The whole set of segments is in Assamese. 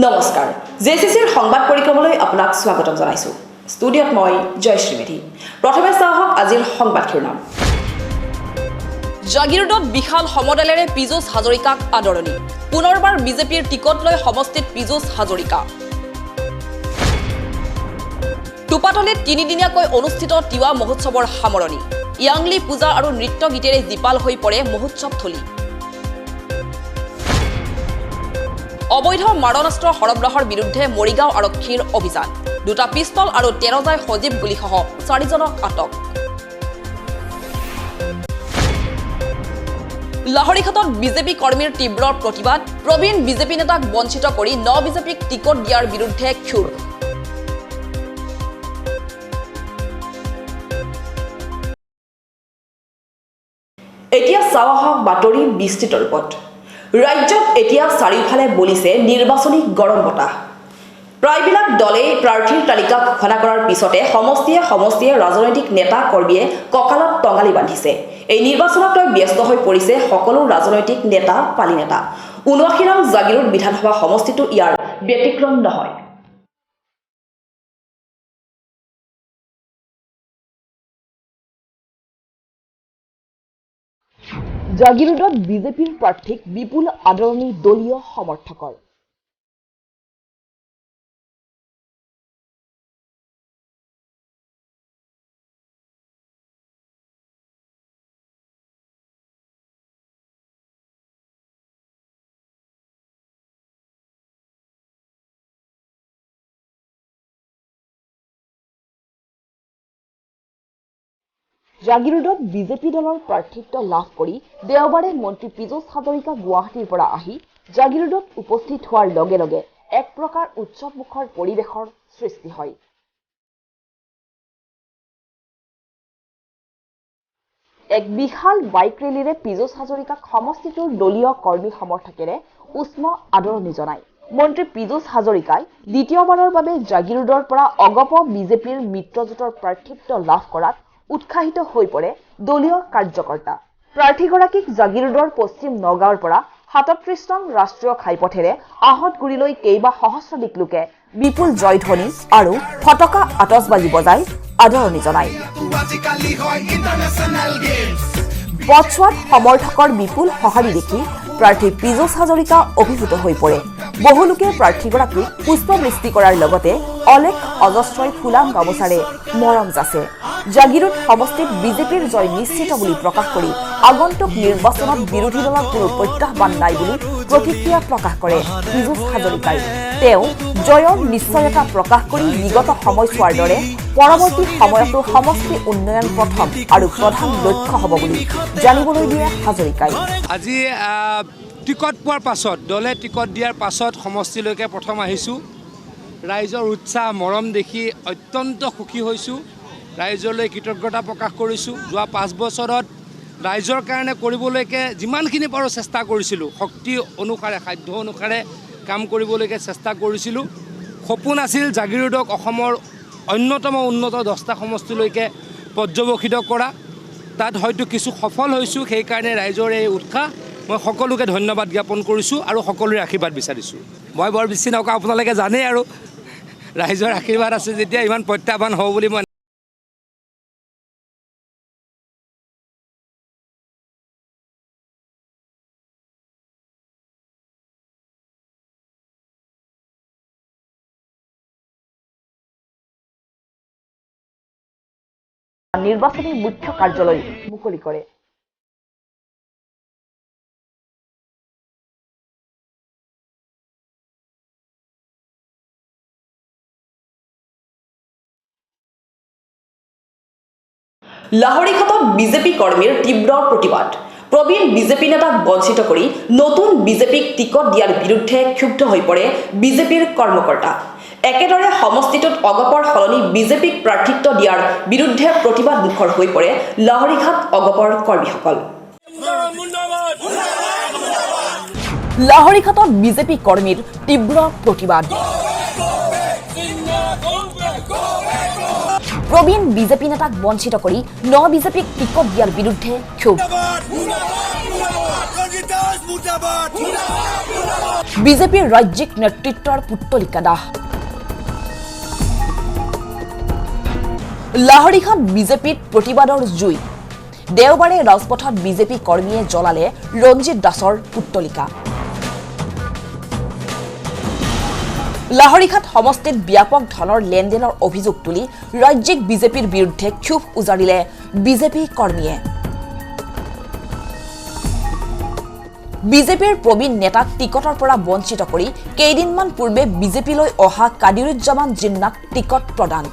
নমস্কাৰ জেচিচিৰ সংবাদ পৰিক্ৰমালৈ আপোনাক স্বাগতম জনাইছো ষ্টুডিঅত মই জয়শ্ৰী মেধি প্ৰথমে চাওক আজিৰ সংবাদ শিৰোনাম জাগিৰোডত বিশাল সমদলেৰে পিজুছ হাজৰিকাক আদৰণি পুনৰবাৰ বিজেপিৰ টিকট লৈ সমষ্টিত পিজুছ হাজৰিকা টুপাতলিত তিনিদিনীয়াকৈ অনুষ্ঠিত তিৱা মহোৎসৱৰ সামৰণি ইয়াংলি পূজা আৰু নৃত্য গীতেৰে জীপাল হৈ পৰে মহোৎসৱথলী অবৈধ মাৰণাস্ত্ৰ সৰবৰাহৰ বিৰুদ্ধে মৰিগাঁও আৰক্ষীৰ অভিযান দুটা পিস্তল আৰু 13 জাই সজীৱ গুলীসহ 4 জনক আটক লাহৰীঘাটত বিজেপি কৰ্মীৰ তীব্ৰ প্ৰতিবাদ প্ৰবীণ বিজেপি নেতাক বঞ্চিত কৰি বিজেপিক টিকট দিয়াৰ বিৰুদ্ধে ক্ষোভ এতিয়া চাওহক বাতৰি বিস্তৃত ৰূপত ৰাজ্যত এতিয়া চাৰিওফালে বলিছে নিৰ্বাচনী গৰম বতাহ প্ৰায়বিলাক দলে প্ৰাৰ্থীৰ তালিকা ঘোষণা কৰাৰ পিছতে সমষ্টিয়ে ৰাজনৈতিক নেতা কৰ্মীয়ে কঁকালত টঙালি বান্ধিছে এই নিৰ্বাচনত ব্যস্ত হৈ পৰিছে সকলো ৰাজনৈতিক নেতা পালি নেতা ৭৯ নং জাগিৰোড বিধানসভা সমষ্টিটো ইয়াৰ ব্যতিক্ৰম নহয় জাগিৰোডত বিজেপিৰ প্ৰাৰ্থীক বিপুল আদৰণি দলীয় সমৰ্থকৰ জাগিৰোডত বিজেপি দলৰ প্ৰাৰ্থিত্ব লাভ কৰি দেওবাৰে মন্ত্ৰী পিজুছ হাজৰিকা গুৱাহাটীৰ পৰা আহি জাগিৰোডত উপস্থিত হোৱাৰ লগে লগে এক প্ৰকাৰ উৎসৱমুখৰ পৰিৱেশৰ সৃষ্টি হয় এক বিশাল বাইক ৰেলীৰে পিজুছ হাজৰিকাক সমষ্টিটোৰ দলীয় কৰ্মী সমৰ্থকেৰে উষ্ম আদৰণি জনায় মন্ত্ৰী পিজুছ হাজৰিকাই দ্বিতীয়বাৰৰ বাবে জাগিৰোডৰ পৰা অগপ বিজেপিৰ মিত্ৰজোঁটৰ প্ৰাৰ্থিত্ব লাভ কৰাত উৎসাহিত হৈ পৰে দলীয় কাৰ্যকৰ্তা প্ৰাৰ্থীগৰাকীক জাগিৰোডৰ পশ্চিম নগাঁৱৰ পৰা ৩৭ নং ৰাষ্ট্ৰীয় ঘাইপথেৰে আহতগুৰিলৈ কেইবা সহস্ৰাধিক লোকে বিপুল জয়ধ্বনি আৰু ফটকা আতচবাজি বজাই আদৰণি জনায় পথছোৱাত সমৰ্থকৰ বিপুল সঁহাৰি দেখি প্ৰাৰ্থী পিজুছ হাজৰিকা অভিভূত হৈ পৰে বহু লোকে প্ৰাৰ্থীগৰাকীক পুষ্পবৃষ্টি কৰাৰ লগতে অলেখ অজস্ৰই ফুলাম গামোচাৰে মৰম যাচে জাগিৰোড সমষ্টিত বিজেপিৰ জয় নিশ্চিত বুলি প্ৰকাশ কৰি আগন্তুক নিৰ্বাচনত বিৰোধী দলৰ কোনো প্ৰত্যাহ্বান নাই বুলি প্ৰতিক্ৰিয়া প্ৰকাশ কৰে পিজুছ হাজৰিকাই তেওঁ জয়ৰ নিশ্চয়তা প্ৰকাশ কৰি বিগত সময়ছোৱাৰ দৰে পৰৱৰ্তী সময়তো সমষ্টি উন্নয়ন প্ৰথম আৰু প্ৰধান লক্ষ্য হ'ব বুলি জানিবলৈ দিয়ে হাজৰিকাই আজি টিকট পোৱাৰ পাছত দলে টিকট দিয়াৰ পাছত সমষ্টিলৈকে প্ৰথম আহিছোঁ ৰাইজৰ উৎসাহ মৰম দেখি অত্যন্ত সুখী হৈছোঁ ৰাইজলৈ কৃতজ্ঞতা প্ৰকাশ কৰিছোঁ যোৱা 5 বছৰত ৰাইজৰ কাৰণে কৰিবলৈকে যিমানখিনি পাৰোঁ চেষ্টা কৰিছিলোঁ শক্তি অনুসাৰে সাধ্য অনুসাৰে কাম কৰিবলৈকে চেষ্টা কৰিছিলোঁ সপোন আছিল জাগিৰোডক অসমৰ অন্যতম উন্নত 10টা সমষ্টিলৈকে পৰ্যবেক্ষিত কৰা তাত হয়তো কিছু সফল হৈছোঁ সেইকাৰণে ৰাইজৰ এই উৎসাহ মই সকলোকে ধন্যবাদ জ্ঞাপন কৰিছোঁ আৰু সকলোৰে আশীৰ্বাদ বিচাৰিছোঁ মই বৰ বেছি নকওঁ আপোনালোকে জানেই আৰু ৰাইজৰ আশীৰ্বাদ আছে যেতিয়া ইমান প্ৰত্যাহ্বান হ'ব বুলি মই নিৰ্বাচনী মুখ্য কাৰ্যালয় মুকলি কৰে লাহৰীঘাটত বিজেপি কৰ্মীৰ তীব্ৰ প্ৰতিবাদ প্ৰবীণ বিজেপি নেতাক বঞ্চিত কৰি নতুন বিজেপিক টিকট দিয়াৰ বিৰুদ্ধে ক্ষুব্ধ হৈ পৰে বিজেপিৰ কৰ্মকৰ্তা একেদৰে সমষ্টিটোত অগপৰ সলনি বিজেপিক প্ৰাৰ্থিত্ব দিয়াৰ বিৰুদ্ধে প্ৰতিবাদ মুখৰ হৈ পৰে লাহৰীঘাট অগপৰ কৰ্মীসকল লাহৰীঘাটত বিজেপি কৰ্মীৰ তীব্ৰ প্ৰতিবাদ প্ৰবীণ বিজেপি নেতাক বঞ্চিত কৰি বিজেপিক টিকট দিয়াৰ বিৰুদ্ধে ক্ষোভ বিজেপিৰ ৰাজ্যিক নেতৃত্বৰ পুত্তলিকা দাহ লাহৰীঘাট বিজেপিত প্ৰতিবাদৰ জুই দেওবাৰে ৰাজপথত বিজেপি কৰ্মীয়ে জ্বলালে ৰঞ্জিত দাসৰ পুত্তলিকা লাহৰীঘাট সমষ্টিত ব্যাপক ধনৰ লেনদেনৰ অভিযোগ তুলি ৰাজ্যিক বিজেপিৰ বিৰুদ্ধে ক্ষোভ উজাৰিলে বিজেপি কৰ্মীয়ে বিজেপিৰ প্ৰবীণ নেতাক টিকটৰ পৰা বঞ্চিত কৰি কেইদিনমান পূৰ্বে বিজেপিলৈ অহা কাদিৰুজ্জামান জিন্নাক টিকট প্ৰদান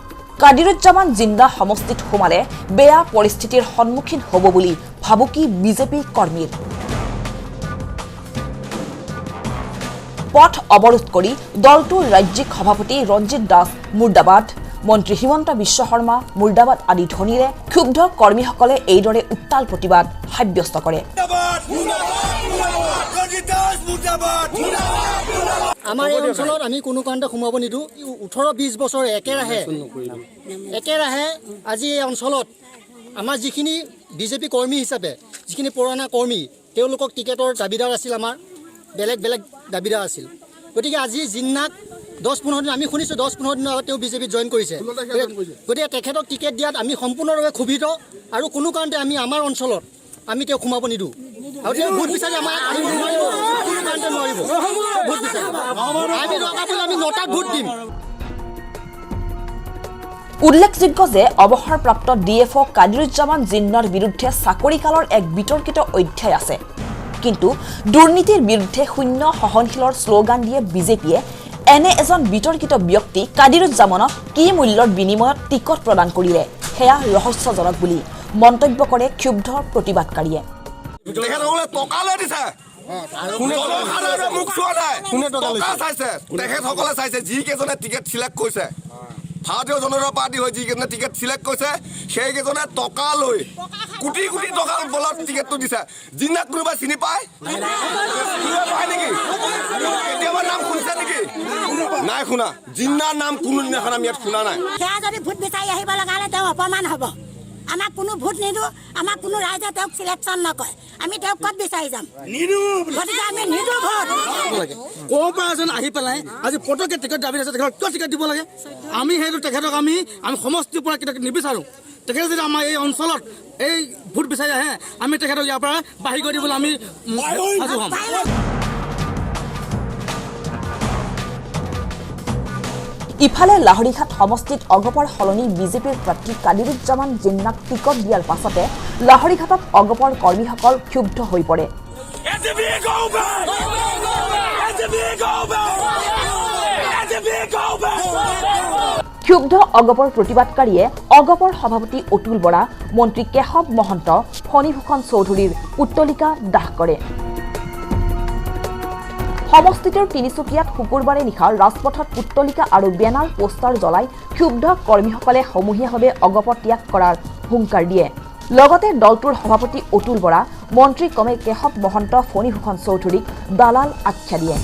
কাদিৰুজ্জামান জিন্না সমষ্টিত সোমালে বেয়া পৰিস্থিতিৰ সন্মুখীন হ'ব বুলি ভাবুকি বিজেপি কৰ্মীৰ পথ অৱৰোধ কৰি দলটোৰ ৰাজ্যিক সভাপতি ৰঞ্জিত দাস মুৰ্দাবাদ মন্ত্ৰী হিমন্ত বিশ্ব শৰ্মা মুৰ্দাবাদ আদি ধ্বনিৰে ক্ষুব্ধ কৰ্মীসকলে এইদৰে উত্তাল প্ৰতিবাদ সাব্যস্ত কৰে আমাৰ এই অঞ্চলত আমি কোনো কাৰণতে সোমাব নিদিওঁ 18-20 বছৰ একেৰাহে আজি এই অঞ্চলত আমাৰ যিখিনি বিজেপি কৰ্মী হিচাপে যিখিনি পুৰণা কৰ্মী তেওঁলোকক টিকেটৰ দাবীদাৰ আছিল আমাৰ বেলেগ দাবীদাৰ আছিল গতিকে আজি জিন্নাক 10-15 দিন আমি শুনিছোঁ 10-15 দিনৰ আগত তেওঁ বিজেপিত জইন কৰিছে গতিকে তেখেতক টিকেট দিয়াত আমি সম্পূৰ্ণৰূপে ক্ষোভিত আৰু কোনো কাৰণতে আমি আমাৰ অঞ্চলত আমি তেওঁক সোমাব নিদিওঁ আৰু তেওঁ ভোট বিচাৰি আমাৰ আহিব নোৱাৰিব কোনো কাৰণতে নোৱাৰিব ভোট বিচাৰি আমি দৰকাৰ পৰিলে আমি 9টাত ভোট দিম উল্লেখযোগ্য যে অৱসৰপ্ৰাপ্ত ডিএফঅ কাদিৰুজ্জামান জিন্নাৰ বিৰুদ্ধে চাকৰিকালৰ এক বিতৰ্কিত অধ্যায় আছে কিন্তু দুৰ্নীতিৰ বিৰুদ্ধে শূন্য সহনশীলৰ শ্লোগান দিয়ে বিজেপিয়ে এনে এজন বিতৰ্কিত ব্যক্তি কাদিৰুজ্জামানক কি মূল্যৰ বিনিময়ত টিকট প্ৰদান কৰিলে সেয়া ৰহস্যজনক বুলি মন্তব্য কৰে ক্ষুব্ধ প্ৰতিবাদকাৰীয়ে তেখেতসকলে টকা লৈ দিছে তেখেতসকলে চাইছে যিকেইজনে টিকেট চিলেক্ট কৰিছে ভাৰতীয় জনতা পাৰ্টি হৈ যিকেইজনে টিকেট চিলেক্ট কৰিছে সেইকেইজনে টকা লৈ কোটি কোটি টকাৰ বলত টিকেটটো দিছে জিন্নাক কোনোবাই চিনি পায় নেকি কেতিয়াবা নাম শুনিছে নেকি নাই শুনা জিন্নাৰ নাম কোনোদিনাখন আমি ইয়াত শুনা নাই সেয়া যদি ভোট বিচাৰি আহিব লগা হ'লে তেওঁ অপমান হ'ব আমাক কোনো ভোট নিদিওঁ আমাক কোনো ৰাইজে তেওঁক চিলেকশ্যন নকৰে আমি তেওঁক ক'ত বিচাৰি যাম গতিকে আমি নিদিওঁ ভোট ক'ৰ পৰা এজন আহি পেলাই আজি পটককৈ টিকেট দাবী আছে তেখেতক কিয় টিকেট দিব লাগে আমি সেইটো তেখেতক আমি সমষ্টিৰ পৰা নিবিচাৰোঁ তেখেতে যদি আমাৰ এই অঞ্চলত এই ভোট বিচাৰি আহে আমি তেখেতক ইয়াৰ পৰা বাহিৰ কৰি দিবলৈ আমি সাজু হ'ম ইফালে লাহৰীঘাট সমষ্টিত অগপৰ সলনি বিজেপিৰ প্ৰাৰ্থী কাদিৰুজ্জামান জিন্নাক টিকট দিয়াৰ পাছতে লাহৰীঘাটত অগপৰ কৰ্মীসকল ক্ষুব্ধ হৈ পৰে ক্ষুব্ধ অগপৰ প্ৰতিবাদকাৰীয়ে অগপৰ সভাপতি অতুল বৰা মন্ত্ৰী কেশৱ মহন্ত ফণীভূষণ চৌধুৰীৰ পুত্তলিকা দাহ কৰে সমষ্টিটোৰ তিনিচুকীয়াত শুকুৰবাৰে নিশা ৰাজপথত পুত্তলিকা আৰু বেনাৰ পোষ্টাৰ জ্বলাই ক্ষুব্ধ কৰ্মীসকলে সমূহীয়াভাৱে অগপ ত্যাগ কৰাৰ হুংকাৰ দিয়ে লগতে দলটোৰ সভাপতি অতুল বৰা মন্ত্ৰী কমে কেশৱ মহন্ত ফণীভূষণ চৌধুৰীক দালাল আখ্যা দিয়ে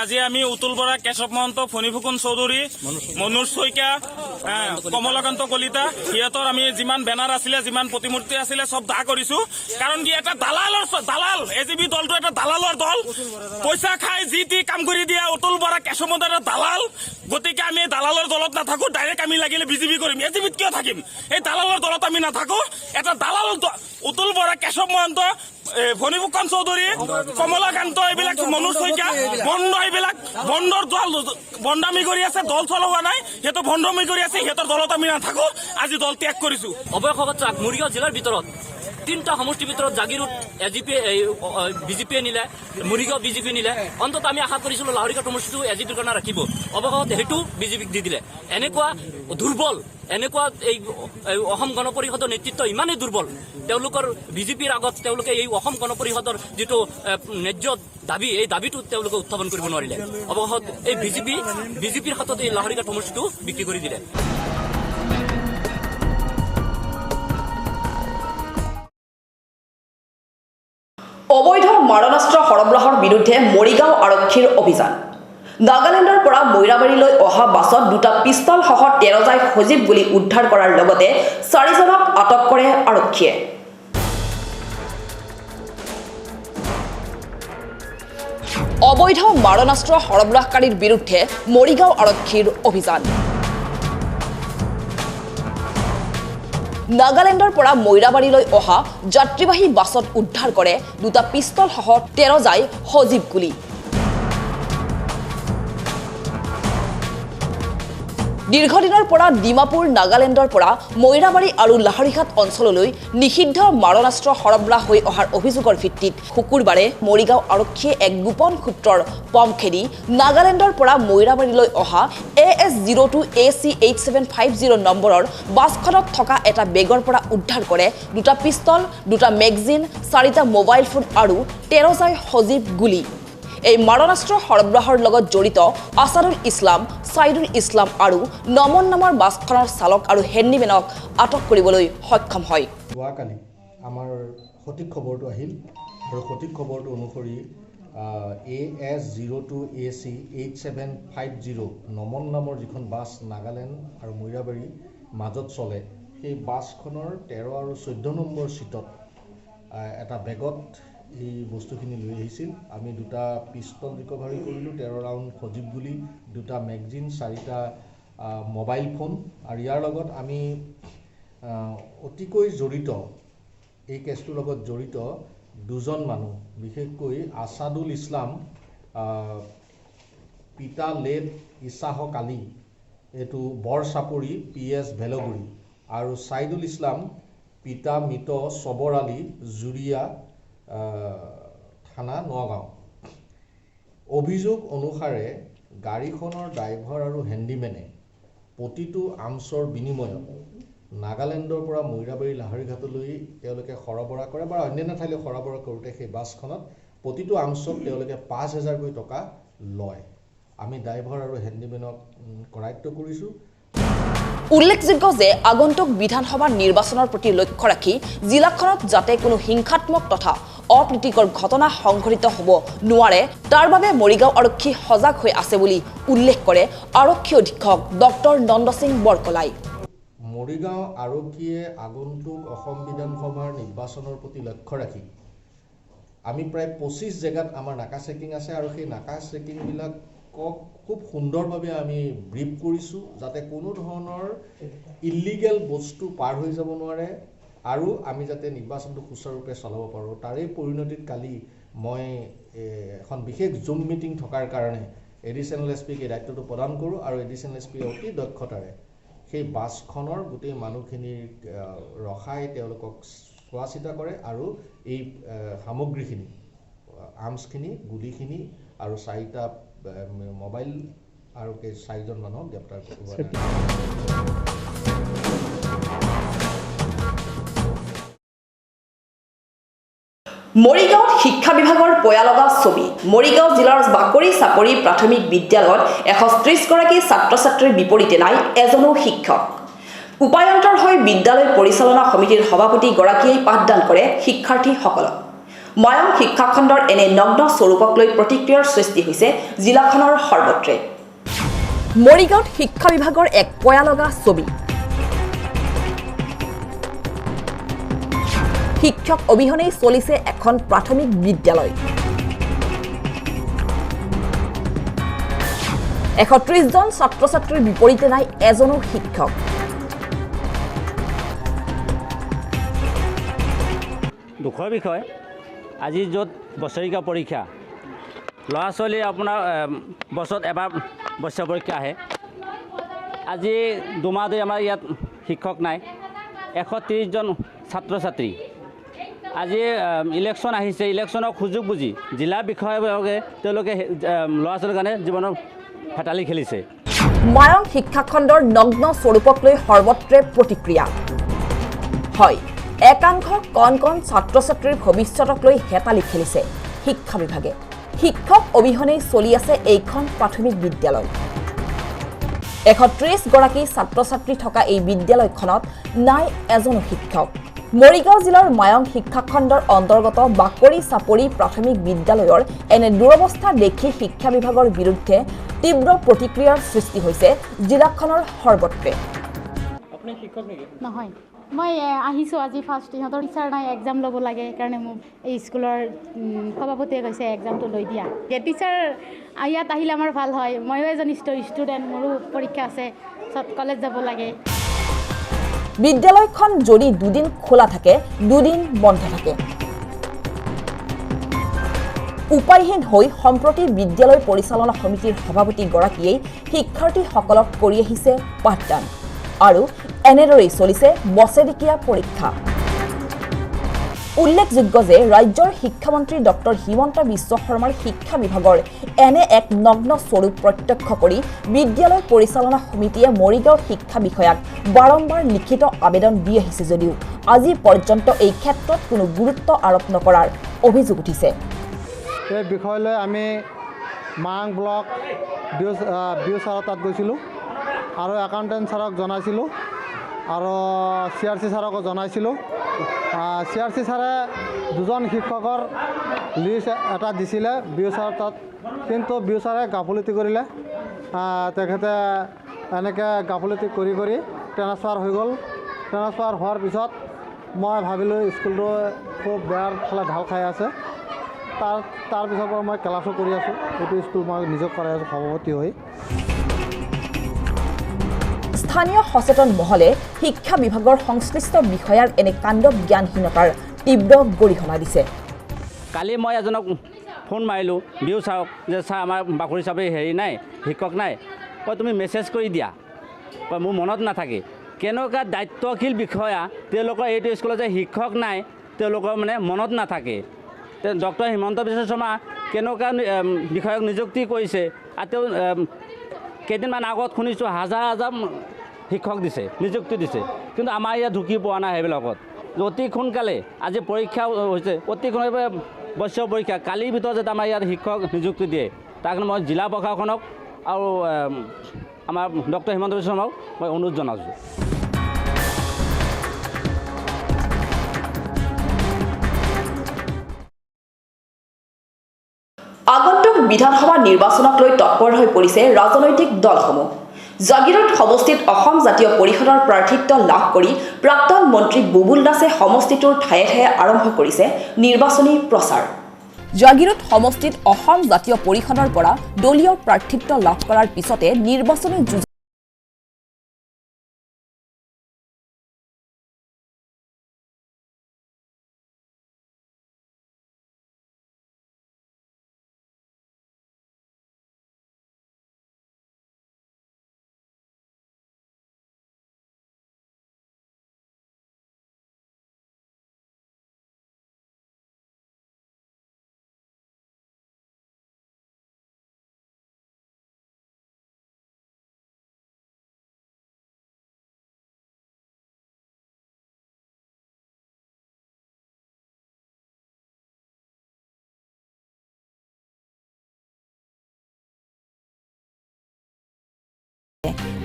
আজি আমি অতুল বৰা কেশৱ মহন্ত ফণীভূষণ চৌধুৰী মনোজ শইকীয়া কমলাকান্ত কলিতা সিহঁতৰ আমি যিমান বেনাৰ আছিলে যিমান প্ৰতিমূৰ্তি আছিলে চব দাহ কৰিছো কাৰণ কি এটা দালাল এজিবি দলটো এটা দালালৰ দল পইচা খাই যি টি কাম কৰি দিয়া অতুল বৰা কেশৱ মহন্ত এটা দালাল গতিকে আমি দালালৰ দলত নাথাকো ডাইৰেক্ট আমি লাগিলে বিজেপি কৰিম এজিবিত কিয় থাকিম এই দালালৰ দলত আমি নাথাকো এটা দালাল অতুল বৰা কেশৱ মহন্ত ফণীভূষণ চৌধুৰী কমলাকান্ত এইবিলাক মনোজ শইকীয়া বন্ধ এইবিলাক বন্ধৰ দল বন্দামি কৰি আছে দল চলোৱা নাই সিহঁতৰ বন্ধমি কৰি আছে সিহঁতৰ দলত আমি নাথাকো আজি দল ত্যাগ কৰিছো অৱশেষত মৰিগাঁও জিলাৰ ভিতৰত 3টা সমষ্টিৰ ভিতৰত জাগিৰোড বিজেপিয়ে নিলে মৰিগাঁও বিজেপি নিলে অন্তত আমি আশা কৰিছিলো লাহৰীঘাট সমষ্টিটো এজিপিৰ কাৰণে ৰাখিব অৱশেষত সেইটো বিজেপিক দি দিলে এনেকুৱা দুৰ্বল এনেকুৱা এই অসম গণ পৰিষদৰ নেতৃত্ব ইমানেই দুৰ্বল তেওঁলোকৰ বিজেপিৰ আগত তেওঁলোকে এই অসম গণ পৰিষদৰ যিটো ন্যায্য দাবী এই দাবীটো তেওঁলোকে উত্থাপন কৰিব নোৱাৰিলে অৱশেষত এই বিজেপিৰ হাতত এই লাহৰীঘাট সমষ্টিটো বিক্ৰী কৰি দিলে অবৈধ মাৰণাস্ত্ৰ সৰবৰাহৰ বিৰুদ্ধে মৰিগাঁও আৰক্ষীৰ অভিযান নাগালেণ্ডৰ পৰা মৈৰাবাৰীলৈ অহা বাছত দুটা পিস্তল সহ 13 জাই সজীৱ গুলী উদ্ধাৰ কৰাৰ লগতে 4 জনক আটক কৰে আৰক্ষীয়ে অবৈধ মাৰণাস্ত্ৰ সৰবৰাহকাৰীৰ বিৰুদ্ধে মৰিগাঁও আৰক্ষীৰ অভিযান। নাগালেণ্ডৰ পৰা মৈৰাবাৰীলৈ অহা যাত্ৰীবাহী বাছত উদ্ধাৰ কৰে 2টা পিষ্টলসহ 13 জাই সজীৱ গুলী। দীৰ্ঘদিনৰ পৰা ডিমাপুৰ নাগালেণ্ডৰ পৰা মৈৰাবাৰী আৰু লাহৰিঘাট অঞ্চললৈ নিষিদ্ধ মাৰণাস্ত্ৰ সৰবৰাহ হৈ অহাৰ অভিযোগৰ ভিত্তিত শুকুৰবাৰে মৰিগাঁও আৰক্ষীয়ে এক গোপন সূত্ৰৰ পম খেদি নাগালেণ্ডৰ পৰা মৈৰাবাৰীলৈ অহা AS02 AC 8750 নম্বৰৰ বাছখনত থকা এটা বেগৰ পৰা উদ্ধাৰ কৰে 2টা পিষ্টল, 2টা মেগজিন, 4টা মোবাইল ফোন আৰু 13 জাই সজীৱ গুলী। এই মাৰণাস্ত্ৰ সৰবৰাহৰ লগত জড়িত আছাদুল ইছলাম, সাইদুল ইছলাম আৰু নমন নামৰ বাছখনৰ চালক আৰু হেণ্ডিমেনক আটক কৰিবলৈ সক্ষম হয়। যোৱাকালি আমাৰ সঠিক খবৰটো আহিল আৰু সঠিক খবৰটো অনুসৰি AS02 AC 8750 নমন নামৰ যিখন বাছ নাগালেণ্ড আৰু মৈৰাবাৰী মাজত চলে, সেই বাছখনৰ 13 আৰু 14 নম্বৰ ছিটত এটা বেগত এই বস্তুখিনি লৈ আহিছিল। আমি 2টা পিষ্টল ৰিকভাৰী কৰিলোঁ, 13 ৰাউণ্ড সজীৱ গুলী, 2টা মেগজিন, 4টা মোবাইল ফোন আৰু ইয়াৰ লগত আমি অতিকৈ জড়িত এই কেছটোৰ লগত জড়িত 2জন মানুহ, বিশেষকৈ আছাদুল ইছলাম পিতা লেট ইছাহক আলী, এইটো বৰচাপৰি PS ভেলগুৰি, আৰু সাইদুল ইছলাম পিতা মৃত চবৰ আলী জুৰিয়া থানা নগাঁও। অভিযোগ অনুসাৰে গাড়ীখনৰ ড্ৰাইভাৰ আৰু হেণ্ডিমেনে প্ৰতিটো আৰ্মছৰ বিনিময়ত নাগালেণ্ডৰ পৰা মৈৰাবাৰী লাহৰিঘাটলৈ তেওঁলোকে সৰবৰাহ কৰে বা অন্যান্য ঠাইলৈ সৰবৰাহ কৰোঁতে সেই বাছখনত প্ৰতিটো আৰ্মছত তেওঁলোকে 5,000কৈ টকা লয়। আমি ড্ৰাইভাৰ আৰু হেণ্ডিমেনক কৰায়ত্ব কৰিছোঁ। উল্লেখযোগ্য যে আগন্তুক বিধানসভা নিৰ্বাচনৰ প্ৰতি লক্ষ্য ৰাখি জিলাখনত যাতে কোনো হিংসাত্মক তথা অপ্ৰীতিকৰ ঘটনা সংঘটিত হ'ব নোৱাৰে তাৰ বাবে মৰিগাঁও আৰক্ষী সজাগ হৈ আছে বুলি উল্লেখ কৰে আৰক্ষী অধীক্ষক ডক্টৰ নন্দ সিং বৰকলাই। মৰিগাঁও আৰক্ষীয়ে আগন্তুক অসম বিধানসভাৰ নিৰ্বাচনৰ প্ৰতি লক্ষ্য ৰাখি আমি প্ৰায় 25 জেগাত আমাৰ নাকা চেকিং আছে আৰু সেই নাকা চেকিংবিলাকক খুব সুন্দৰভাৱে আমি ব্ৰিফ কৰিছোঁ যাতে কোনো ধৰণৰ ইলিগেল বস্তু পাৰ হৈ যাব নোৱাৰে আৰু আমি যাতে নিৰ্বাচনটো সুচাৰুৰূপে চলাব পাৰোঁ। তাৰেই পৰিণতিত কালি মই এখন বিশেষ জুম মিটিং থকাৰ কাৰণে এডিশ্যনেল SPক এই দায়িত্বটো প্ৰদান কৰোঁ আৰু এডিশ্যনেল SP অতি দক্ষতাৰে সেই বাছখনৰ গোটেই মানুহখিনিৰ ৰখাই তেওঁলোকক চোৱা চিতা কৰে আৰু এই সামগ্ৰীখিনি আৰ্মছখিনি, গুলিখিনি আৰু 4টা মোবাইল আৰু 4জন মানুহক গ্ৰেপ্তাৰ কৰিব। মৰিগাঁৱত শিক্ষা বিভাগৰ পয়ালগা ছবি। মৰিগাঁও জিলাৰ বাকৰি চাপৰি প্ৰাথমিক বিদ্যালয়ত 130গৰাকী ছাত্ৰ ছাত্ৰীৰ বিপৰীতে নাই এজনো শিক্ষক। উপায়ন্তৰ হৈ বিদ্যালয় পৰিচালনা সমিতিৰ সভাপতিগৰাকীয়ে পাঠদান কৰে শিক্ষাৰ্থীসকলক। মায়ং শিক্ষাখণ্ডৰ এনে নগ্ন স্বৰূপক লৈ প্ৰতিক্ৰিয়াৰ সৃষ্টি হৈছে জিলাখনৰ সৰ্বত্ৰে। মৰিগাঁৱত শিক্ষা বিভাগৰ এক পয়ালগা ছবি। শিক্ষক অবিহনেই চলিছে এখন প্ৰাথমিক বিদ্যালয়। 130জন ছাত্ৰ ছাত্ৰীৰ বিপৰীতে নাই এজনো শিক্ষক। দুখৰ বিষয়, আজি য'ত বছৰেকীয়া পৰীক্ষা, ল'ৰা ছোৱালী আপোনাৰ বছৰত এবাৰ বছৰীয়া পৰীক্ষা আহে, আজি 2 মাহ ধৰি আমাৰ ইয়াত শিক্ষক নাই। 130জন ছাত্ৰ ছাত্ৰী। আজি ইলেকশ্যন আহিছে, ইলেকশ্যনৰ সুযোগ বুজি জিলা বিষয়াবিলাকে তেওঁলোকে ল'ৰা ছোৱালীৰ কাৰণে জীৱনৰ হেতালি খেলিছে। মায়ং শিক্ষাখণ্ডৰ নগ্ন স্বৰূপক লৈ সৰ্বত্ৰে প্ৰতিক্ৰিয়া। হয়, একাংশ কণ কণ ছাত্ৰ ছাত্ৰীৰ ভৱিষ্যতক লৈ হেতালি খেলিছে শিক্ষা বিভাগে। শিক্ষক অবিহনেই চলি আছে এইখন প্ৰাথমিক বিদ্যালয়। 130গৰাকী ছাত্ৰ ছাত্ৰী থকা এই বিদ্যালয়খনত নাই এজনো শিক্ষক। মৰিগাঁও জিলাৰ মায়ং শিক্ষাখণ্ডৰ অন্তৰ্গত বাকৰি চাপৰি প্ৰাথমিক বিদ্যালয়ৰ এনে দুৰৱস্থা দেখি শিক্ষা বিভাগৰ বিৰুদ্ধে তীব্ৰ প্ৰতিক্ৰিয়াৰ সৃষ্টি হৈছে জিলাখনৰ সৰ্বত্ৰে। আপুনি শিক্ষক নেকি? নহয়। মই আহিছোঁ আজি ফাৰ্ষ্ট ইহঁতৰ টিচাৰ নাই এক্সাম ল'ব লাগে সেইকাৰণে মোক এই স্কুলৰ সভাপতিয়ে কৈছে এক্সামটো লৈ দিয়া টিচাৰ ইয়াত আহিলে আমাৰ ভাল হয় ময়ো এজন ষ্টুডেণ্ট মোৰো পৰীক্ষা আছে পিছত কলেজ যাব লাগে বিদ্যালয়খন যদি দুদিন খোলা থাকে দুদিন বন্ধ থাকে উপায়হীন হৈ সম্প্ৰতি বিদ্যালয় পৰিচালনা সমিতিৰ সভাপতিগৰাকীয়ে শিক্ষাৰ্থীসকলক কৰি আহিছে পাঠদান আৰু এনেদৰেই চলিছে বছেৰেকীয়া পৰীক্ষা উল্লেখযোগ্য যে ৰাজ্যৰ শিক্ষামন্ত্ৰী ডক্টৰ হিমন্ত বিশ্ব শৰ্মাৰ শিক্ষা বিভাগৰ এনে এক নগ্ন স্বৰূপ প্ৰত্যক্ষ কৰি বিদ্যালয় পৰিচালনা সমিতিয়ে মৰিগাঁও শিক্ষা বিষয়াক বাৰম্বাৰ লিখিত আবেদন দি আহিছে যদিও আজি পৰ্যন্ত এই ক্ষেত্ৰত কোনো গুৰুত্ব আৰোপ নকৰাৰ অভিযোগ উঠিছে এই বিষয়লৈ আমি মাং ব্লক বিউ ছাৰৰ তাত গৈছিলোঁ আৰু একাউণ্টেণ্ট ছাৰক জনাইছিলোঁ আৰু CRC ছাৰকো জনাইছিলোঁ CRC ছাৰে দুজন শিক্ষকৰ লিষ্ট এটা দিছিলে বিউ ছাৰৰ তাত কিন্তু বিউ ছাৰে গাফিলতি কৰিলে তেখেতে এনেকৈ গাফিলতি কৰি ট্ৰেন্সফাৰ হৈ গ'ল ট্ৰেন্সফাৰ হোৱাৰ পিছত মই ভাবিলোঁ স্কুলটো খুব বেয়াৰ ফালে ঢাল খাই আছে তাৰ পিছৰ পৰা মই ক্লাছো কৰি আছোঁ এইটো স্কুল মই নিজক কৰাই আছোঁ সভাপতি হৈ স্থানীয় সচেতন মহলে শিক্ষা বিভাগৰ সংশ্লিষ্ট বিষয়াৰ এনে কাণ্ড জ্ঞানহীনতাৰ তীব্ৰ গৰিহণা দিছে কালি মই এজনক ফোন মাৰিলোঁ বিউ ছাৰক যে ছাৰ আমাৰ বাকৰি হিচাপে হেৰি নাই শিক্ষক নাই তুমি মেছেজ কৰি দিয়া মোৰ মনত নাথাকে কেনেকুৱা দায়িত্বশীল বিষয়া তেওঁলোকৰ এইটো স্কুলত যে শিক্ষক নাই তেওঁলোকৰ মানে মনত নাথাকে ডক্টৰ হিমন্ত বিশ্ব শৰ্মা কেনেকুৱা বিষয়ক নিযুক্তি কৰিছে আৰু তেওঁ কেইদিনমান আগত শুনিছোঁ হাজাৰ শিক্ষক দিছে নিযুক্তি দিছে কিন্তু আমাৰ ইয়াত ঢুকি পোৱা নাই সেইবিলাকত অতি সোনকালে আজি পৰীক্ষা হৈছে অতি সোনকালে বছৰ পৰীক্ষা কালিৰ ভিতৰত যাতে আমাৰ ইয়াত শিক্ষক নিযুক্তি দিয়ে তাৰ কাৰণে মই জিলা প্ৰশাসনক আৰু আমাৰ ডক্টৰ হিমন্ত বিশ্ব শৰ্মাক মই অনুৰোধ জনাইছোঁ আগন্তুক বিধানসভা নিৰ্বাচনক লৈ তৎপৰ হৈ পৰিছে ৰাজনৈতিক দলসমূহ জাগিৰোড সমষ্টিত অসম জাতীয় পৰিষদৰ প্ৰাৰ্থিত্ব লাভ কৰি প্ৰাক্তন মন্ত্ৰী বুবুল দাসে সমষ্টিটোৰ ঠায়ে ঠায়ে আৰম্ভ কৰিছে নিৰ্বাচনী প্ৰচাৰ জাগিৰোড সমষ্টিত অসম জাতীয় পৰিষদৰ পৰা দলীয় প্ৰাৰ্থিত্ব লাভ কৰাৰ পিছতে নিৰ্বাচনী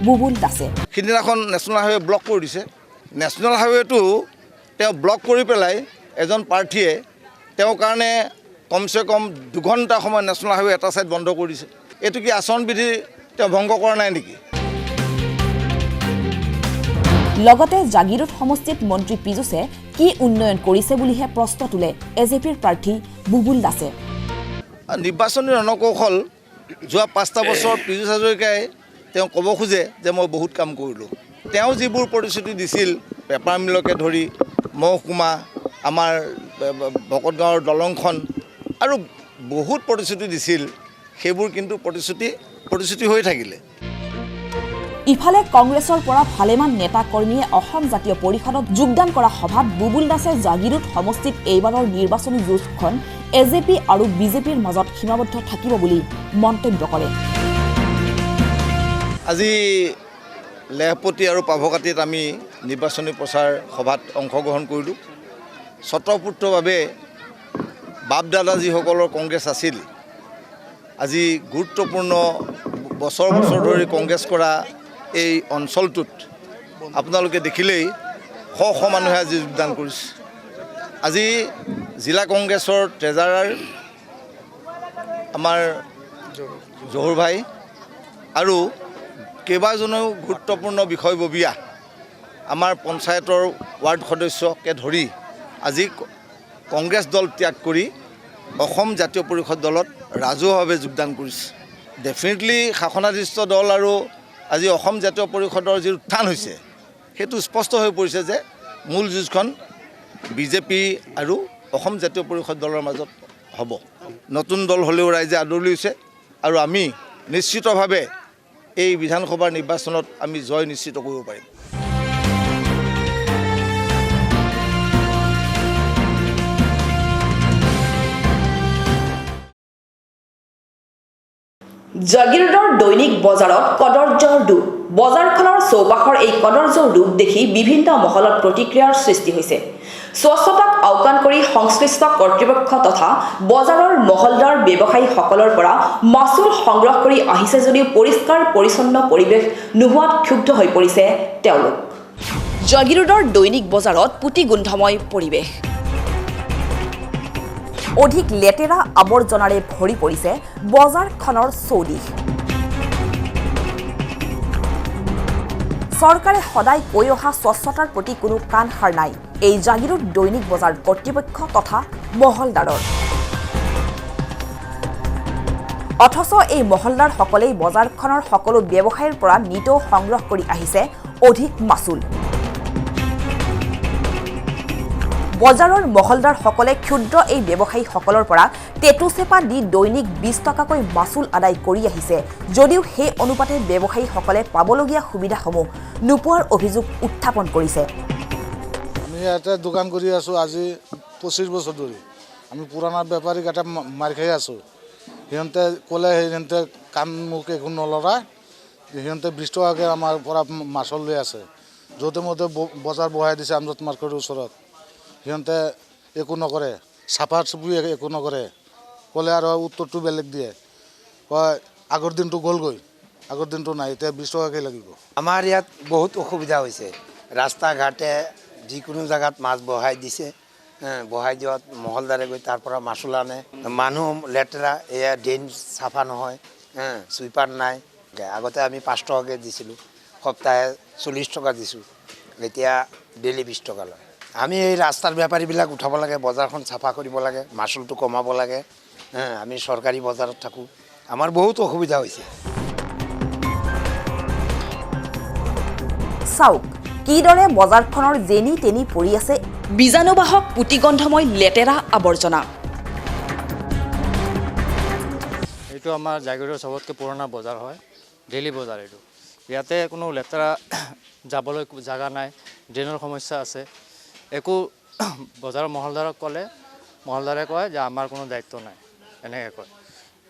বুবুল দাসে সিদিনাখন নেশ্যনেল হাইৱে ব্লক কৰি দিছে নেশ্যনেল হাইৱেটো তেওঁ ব্লক কৰি পেলাই এজন প্ৰাৰ্থীয়ে তেওঁৰ কাৰণে কমচে কম 2 ঘণ্টা সময় নেশ্যনেল হাইৱে এটা ছাইড বন্ধ কৰি দিছে এইটো কি আচৰণ বিধি তেওঁ ভংগ কৰা নাই নেকি লগতে জাগিৰোড সমষ্টিত মন্ত্ৰী পীযুষে কি উন্নয়ন কৰিছে বুলিহে প্ৰশ্ন তোলে এজেপিৰ প্ৰাৰ্থী বুবুল দাসে নিৰ্বাচনী ৰণকৌশল যোৱা 5টা বছৰ পীযুষ হাজৰিকাই তেওঁ ক'ব খোজে যে মই বহুত কাম কৰিলোঁ তেওঁ যিবোৰ প্ৰতিশ্ৰুতি দিছিল পেপাৰ মিলকে ধৰি মহকুমা আমাৰ ভকতগাঁৱৰ দলংখন আৰু বহুত প্ৰতিশ্ৰুতি দিছিল সেইবোৰ কিন্তু প্ৰতিশ্ৰুতি হৈ থাকিলে ইফালে কংগ্ৰেছৰ পৰা ভালেমান নেতা কৰ্মীয়ে অসম জাতীয় পৰিষদত যোগদান কৰা সভাত বুবুল দাসে জাগিৰোড সমষ্টিত এইবাৰৰ নিৰ্বাচনী যুঁজখন এজেপি আৰু বিজেপিৰ মাজত সীমাবদ্ধ থাকিব বুলি মন্তব্য কৰে আজি লেহপতি আৰু পাভকাটিত আমি নিৰ্বাচনী প্ৰচাৰ সভাত অংশগ্ৰহণ কৰিলোঁ স্বতঃস্ফূৰ্তভাৱে বাপ দাদা যিসকলৰ কংগ্ৰেছ আছিল আজি গুৰুত্বপূৰ্ণ বছৰ ধৰি কংগ্ৰেছ কৰা এই অঞ্চলটোত আপোনালোকে দেখিলেই শ মানুহে আজি যোগদান কৰিছে আজি জিলা কংগ্ৰেছৰ ট্ৰেজাৰাৰ আমাৰ জহুৰ ভাই আৰু কেইবাজনেও গুৰুত্বপূৰ্ণ বিষয়ববীয়া আমাৰ পঞ্চায়তৰ ৱাৰ্ড সদস্যকে ধৰি আজি কংগ্ৰেছ দল ত্যাগ কৰি অসম জাতীয় পৰিষদ দলত ৰাজহুৱাভাৱে যোগদান কৰিছে। ডেফিনেটলি শাসনাধিষ্ঠ দল আৰু আজি অসম জাতীয় পৰিষদৰ যি উত্থান হৈছে সেইটো স্পষ্ট হৈ পৰিছে যে মূল যুঁজখন বিজেপি আৰু অসম জাতীয় পৰিষদ দলৰ মাজত হ'ব। নতুন দল হ'লেও ৰাইজে আদৰি লৈছে আৰু আমি নিশ্চিতভাৱে এই বিধানসভাৰ নিৰ্বাচনত আমি জয় নিশ্চিত কৰিব পাৰিম। জাগিৰোডৰ দৈনিক বজাৰত কদৰ্যৰ ৰূপ। বজাৰখনৰ চৌপাশৰ এই কদৰ্যৰ ৰূপ দেখি বিভিন্ন মহলত প্ৰতিক্ৰিয়াৰ সৃষ্টি হৈছে। স্বচ্ছতাক আওকাণ কৰি সংশ্লিষ্ট কৰ্তৃপক্ষ তথা বজাৰৰ মহলদাৰ ব্যৱসায়ীসকলৰ পৰা মাচুল সংগ্ৰহ কৰি আহিছে যদিও পৰিষ্কাৰ পৰিচ্ছন্ন পৰিৱেশ নোহোৱাত ক্ষুব্ধ হৈ পৰিছে তেওঁলোক। জাগিৰোডৰ দৈনিক বজাৰত পুতি গোন্ধময় পৰিৱেশ। অধিক লেতেৰা আৱৰ্জনাৰে ভৰি পৰিছে বজাৰখনৰ চৌদিশ। চৰকাৰে সদায় কৈ অহা স্বচ্ছতাৰ প্ৰতি কোনো কাণ সাৰ নাই এই জাগিৰোড দৈনিক বজাৰ কৰ্তৃপক্ষ তথা মহলদাৰৰ। অথচ এই মহলদাৰসকলেই বজাৰখনৰ সকলো ব্যৱসায়ীৰ পৰা নিতৌ সংগ্ৰহ কৰি আহিছে অধিক মাচুল। বজাৰৰ মহলদাৰসকলে ক্ষুদ্ৰ এই ব্যৱসায়ীসকলৰ পৰা টেটুচেপা দি দৈনিক 20 টকাকৈ মাচুল আদায় কৰি আহিছে যদিও সেই অনুপাতে ব্যৱসায়ীসকলে পাবলগীয়া সুবিধাসমূহ নোপোৱাৰ অভিযোগ উত্থাপন কৰিছে। আমি ইয়াতে দোকান কৰি আছোঁ আজি 25 বছৰ ধৰি। আমি পুৰণা বেপাৰীক এটা মাৰ খাই আছোঁ। সিহঁতে ক'লে সিহঁতে কাম মোক একো নলগায়, সিহঁতে 20 টকাকৈ আমাৰ পৰা মাচুল লৈ আছে। য'তে মতে বজাৰ বহাই দিছে আমজাদ মাৰ্কেটৰ ওচৰত। সিহঁতে একো নকৰে, চাফা চুফি একো নকৰে। ক'লে আৰু উত্তৰটো বেলেগ দিয়ে, কয় আগৰ দিনটো গ'লগৈ, আগৰ দিনটো নাই, এতিয়া 20 টকাকৈ লাগিব। আমাৰ ইয়াত বহুত অসুবিধা হৈছে। ৰাস্তা ঘাটে যিকোনো জেগাত মাছ বহাই দিছে, বহাই দিয়াত মহলদাৰে গৈ তাৰ পৰা মাচুল আনে। মানুহ লেতেৰা, এয়া ড্ৰেইন চাফা নহয়, চুইপাৰ নাই। আগতে আমি 5 টকাকৈ দিছিলোঁ, সপ্তাহে 40 টকা দিছোঁ, এতিয়া ডেইলি 20 টকা লয়। আমি এই ৰাস্তাৰ বেপাৰীবিলাক উঠাব লাগে, বজাৰখন চাফা কৰিব লাগে, মাচুলটো কমাব লাগে। আমি চৰকাৰী বজাৰত থাকোঁ, আমাৰ বহুত অসুবিধা হৈছে। চাওক কিদৰে বজাৰখনৰ যেনি তেনি পৰি আছে বীজাণুবাহক পুতিগন্ধময় লেতেৰা আৱৰ্জনা। এইটো আমাৰ জাগিৰোডৰ চবতকৈ পুৰণা বজাৰ হয়, ডেইলি বজাৰ এইটো। ইয়াতে কোনো লেতেৰা যাবলৈ জাগা নাই, ড্ৰেইনৰ সমস্যা আছে। একো বজাৰৰ মহলদাৰক ক'লে মহলদাৰে কয় যে আমাৰ কোনো দায়িত্ব নাই, এনেকৈ কয়।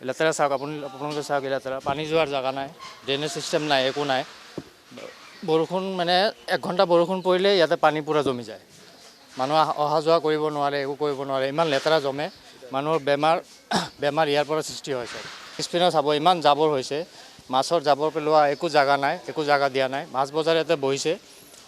লেতেৰা চাওক, আপোনালোকে চাওক, লেতেৰা পানী যোৱাৰ জেগা নাই, ড্ৰেইনেজ চিষ্টেম নাই, একো নাই। বৰষুণ মানে 1 ঘণ্টা বৰষুণ পৰিলে ইয়াতে পানী পূৰা জমি যায়। মানুহ অহা যোৱা কৰিব নোৱাৰে, একো কৰিব নোৱাৰে, ইমান লেতেৰা জমে। মানুহৰ বেমাৰ ইয়াৰ পৰা সৃষ্টি হৈছে। পিছপিনে চাব ইমান জাবৰ হৈছে, মাছৰ জাবৰ পেলোৱা একো জাগা নাই, একো জাগা দিয়া নাই। মাছ বজাৰ ইয়াতে বহিছে,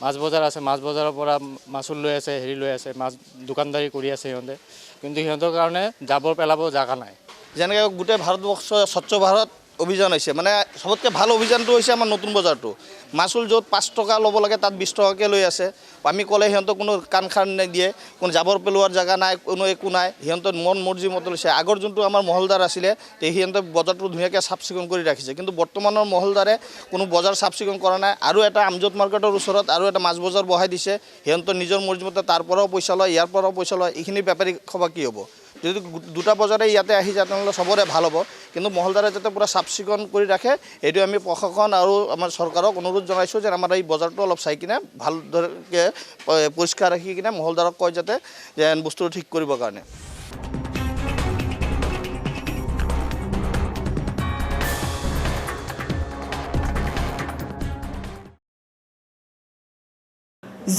মাছ বজাৰ আছে, মাছ বজাৰৰ পৰা মাচুল লৈ আছে, হেৰি লৈ আছে, মাছ দোকানদাৰী কৰি আছে সিহঁতে, কিন্তু সিহঁতৰ কাৰণে জাবৰ পেলাব জাগা নাই। যেনেকৈ গোটেই ভাৰতবৰ্ষ স্বচ্ছ ভাৰত অভিযান হৈছে, মানে সবতকৈ ভাল অভিযানটো হৈছে আমাৰ নতুন বজাৰটো। মাচুল য'ত 5 টকা ল'ব লাগে তাত 20 টকাকৈ লৈ আছে। আমি ক'লে সিহঁতক কোনো কাণ খাৰ নিদিয়ে, কোনো জাবৰ পেলোৱাৰ জেগা নাই, কোনো একো নাই। সিহঁতৰ মন মৰ্জি মতে লৈছে। আগৰ যোনটো আমাৰ মহলদাৰ আছিলে সিহঁতে বজাৰটো ধুনীয়াকৈ চাফ চিকুণ কৰি ৰাখিছে, কিন্তু বৰ্তমানৰ মহলদাৰে কোনো বজাৰ চাফ চিকুণ কৰা নাই। আৰু এটা আমজাদ মাৰ্কেটৰ ওচৰত আৰু এটা মাছ বজাৰ বহাই দিছে। সিহঁতৰ নিজৰ মৰ্জি মতে তাৰ পৰাও পইচা লয়, ইয়াৰ পৰাও পইচা লয়। এইখিনি বেপাৰী সভা কি হ'ব? যদি দুটা বজাৰে ইয়াতে আহি যায় তেনেহ'লে চবৰে ভাল হ'ব, কিন্তু মহলদাৰে যাতে পূৰা চাফ চিকুণ কৰি ৰাখে এইটো আমি প্ৰশাসন আৰু আমাৰ চৰকাৰক অনুৰোধ জনাইছোঁ যে আমাৰ এই বজাৰটো অলপ চাই কিনে ভালদৰে পৰিষ্কাৰ ৰাখি কিনে মহলদাৰক কয় যাতে বস্তুটো ঠিক কৰিবৰ কাৰণে।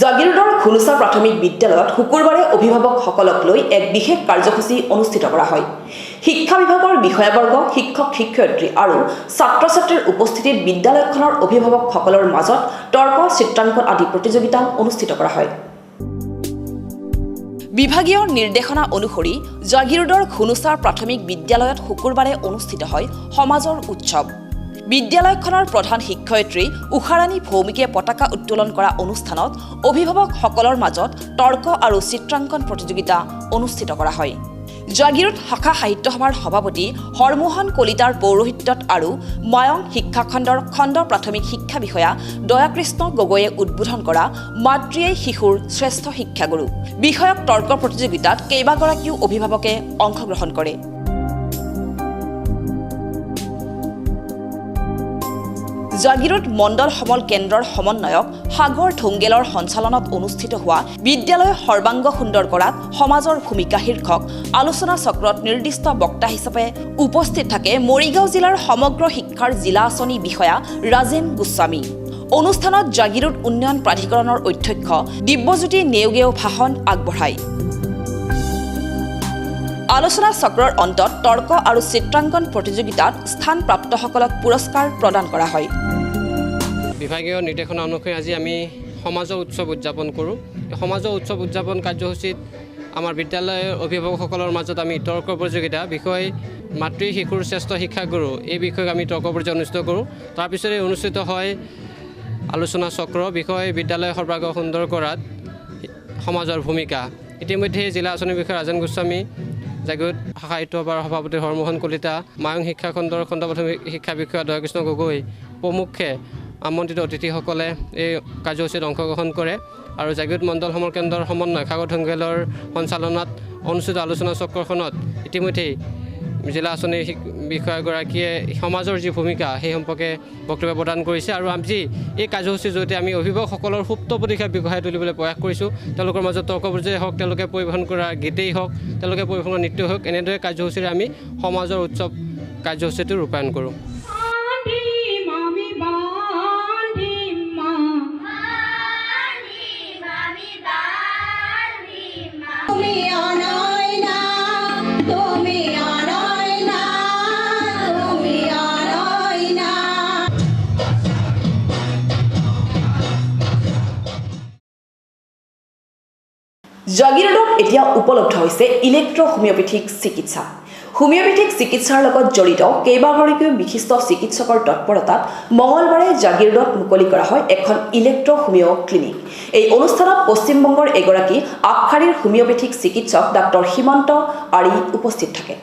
জাগিৰোডৰ খুনুচা প্ৰাথমিক বিদ্যালয়ত শুকুৰবাৰে অভিভাৱকসকলক লৈ এক বিশেষ কাৰ্যসূচী অনুষ্ঠিত কৰা হয়। শিক্ষা বিভাগৰ বিষয়াবৰ্গ, শিক্ষক শিক্ষয়িত্ৰী আৰু ছাত্ৰ ছাত্ৰীৰ উপস্থিতিত বিদ্যালয়খনৰ অভিভাৱকসকলৰ মাজত তৰ্ক চিত্ৰাংকন আদি প্ৰতিযোগিতা অনুষ্ঠিত কৰা হয়। বিভাগীয় নিৰ্দেশনা অনুসৰি জাগিৰোডৰ খুনুচা প্ৰাথমিক বিদ্যালয়ত শুকুৰবাৰে অনুষ্ঠিত হয় সমাজৰ উৎসৱ। বিদ্যালয়খনৰ প্ৰধান শিক্ষয়িত্ৰী উষাৰাণী ভৌমিকে পতাকা উত্তোলন কৰা অনুষ্ঠানত অভিভাৱকসকলৰ মাজত তৰ্ক আৰু চিত্ৰাংকন প্ৰতিযোগিতা অনুষ্ঠিত কৰা হয়। জাগিৰোড শাখা সাহিত্য সভাৰ সভাপতি হৰমোহন কলিতাৰ পৌৰোহিত্যত আৰু মায়ং শিক্ষাখণ্ডৰ খণ্ড প্ৰাথমিক শিক্ষা বিষয়া দয়াকৃষ্ণ গগৈয়ে উদ্বোধন কৰা মাতৃয়েই শিশুৰ শ্ৰেষ্ঠ শিক্ষাগুৰু বিষয়ক তৰ্ক প্ৰতিযোগিতাত কেইবাগৰাকীও অভিভাৱকে অংশগ্ৰহণ কৰে। জাগিৰোড মণ্ডল সমল কেন্দ্ৰৰ সমন্বয়ক সাগৰ ঢুংগেলৰ সঞ্চালনত অনুষ্ঠিত হোৱা বিদ্যালয় সৰ্বাংগ সুন্দৰ কৰাত সমাজৰ ভূমিকা শীৰ্ষক আলোচনা চক্ৰত নিৰ্দিষ্ট বক্তা হিচাপে উপস্থিত থাকে মৰিগাঁও জিলাৰ সমগ্ৰ শিক্ষাৰ জিলা আঁচনি বিষয়া ৰাজেন গোস্বামী। অনুষ্ঠানত জাগিৰোড উন্নয়ন প্ৰাধিকৰণৰ অধ্যক্ষ দিব্যজ্যোতি নেওগেও ভাষণ আগবঢ়ায়। আলোচনা চক্ৰৰ অন্তত তৰ্ক আৰু চিত্ৰাংকন প্ৰতিযোগিতাত স্থানপ্ৰাপ্তসকলক পুৰস্কাৰ প্ৰদান কৰা হয়। বিভাগীয় নিৰ্দেশনা অনুসৰি আজি আমি সমাজৰ উৎসৱ উদযাপন কৰোঁ। সমাজৰ উৎসৱ উদযাপন কাৰ্যসূচীত আমাৰ বিদ্যালয়ৰ অভিভাৱকসকলৰ মাজত আমি তৰ্ক প্ৰতিযোগিতা বিষয় মাতৃ শিশুৰ শ্ৰেষ্ঠ শিক্ষাগুৰু এই বিষয়ক আমি তৰ্ক প্ৰতিযোগিতা অনুষ্ঠিত কৰোঁ। তাৰপিছতে অনুষ্ঠিত হয় আলোচনা চক্ৰ বিষয় বিদ্যালয় সৰ্বাংগ সুন্দৰ কৰাত সমাজৰ ভূমিকা। ইতিমধ্যে জিলা আঁচনি বিষয়া ৰাজেন গোস্বামী, জাগিৰোড সাহিত্য সভাৰ সভাপতি হৰমোহন কলিতা, মায়ং শিক্ষাখণ্ডৰ খণ্ড প্ৰাথমিক শিক্ষা বিষয়া দয়াকৃষ্ণ গগৈ প্ৰমুখ্যে আমন্ত্ৰিত অতিথিসকলে এই কাৰ্যসূচীত অংশগ্ৰহণ কৰে আৰু জাগিৰোড মণ্ডল সমল কেন্দ্ৰৰ সমন্বয় সাগৰ ঢুংগেলৰ সঞ্চালনাত অনুষ্ঠিত আলোচনা চক্ৰখনত ইতিমধ্যেই জিলা আঁচনি বিষয়াগৰাকীয়ে সমাজৰ যি ভূমিকা সেই সম্পৰ্কে বক্তব্য প্ৰদান কৰিছে আৰু আজি এই কাৰ্যসূচীৰ জৰিয়তে আমি অভিভাৱকসকলৰ সুপ্ত প্ৰতিভা বিকশাই তুলিবলৈ প্ৰয়াস কৰিছোঁ। তেওঁলোকৰ মাজত তৰ্ক প্ৰতিযোগিতাই হওক, তেওঁলোকে পৰিৱেশন কৰা গীতেই হওক, তেওঁলোকে পৰিৱেশন কৰা নৃত্যই হওক, এনেদৰে কাৰ্যসূচীৰে আমি সমাজৰ উৎসৱ কাৰ্যসূচীটো ৰূপায়ণ কৰোঁ। জাগিৰোডত এতিয়া উপলব্ধ হৈছে ইলেক্ট্ৰ হোমিঅ'পেথিক চিকিৎসা। হোমিঅ'পেথিক চিকিৎসাৰ লগত জড়িত কেইবাগৰাকীও বিশিষ্ট চিকিৎসকৰ তৎপৰতাত মঙলবাৰে জাগিৰোডত মুকলি কৰা হয় এখন ইলেক্ট্ৰ হোমিঅ' ক্লিনিক। এই অনুষ্ঠানত পশ্চিমবংগৰ এগৰাকী আগশাৰীৰ হোমিঅ'পেথিক চিকিৎসক ডাক্তৰ সীমান্ত আৰি উপস্থিত থাকে।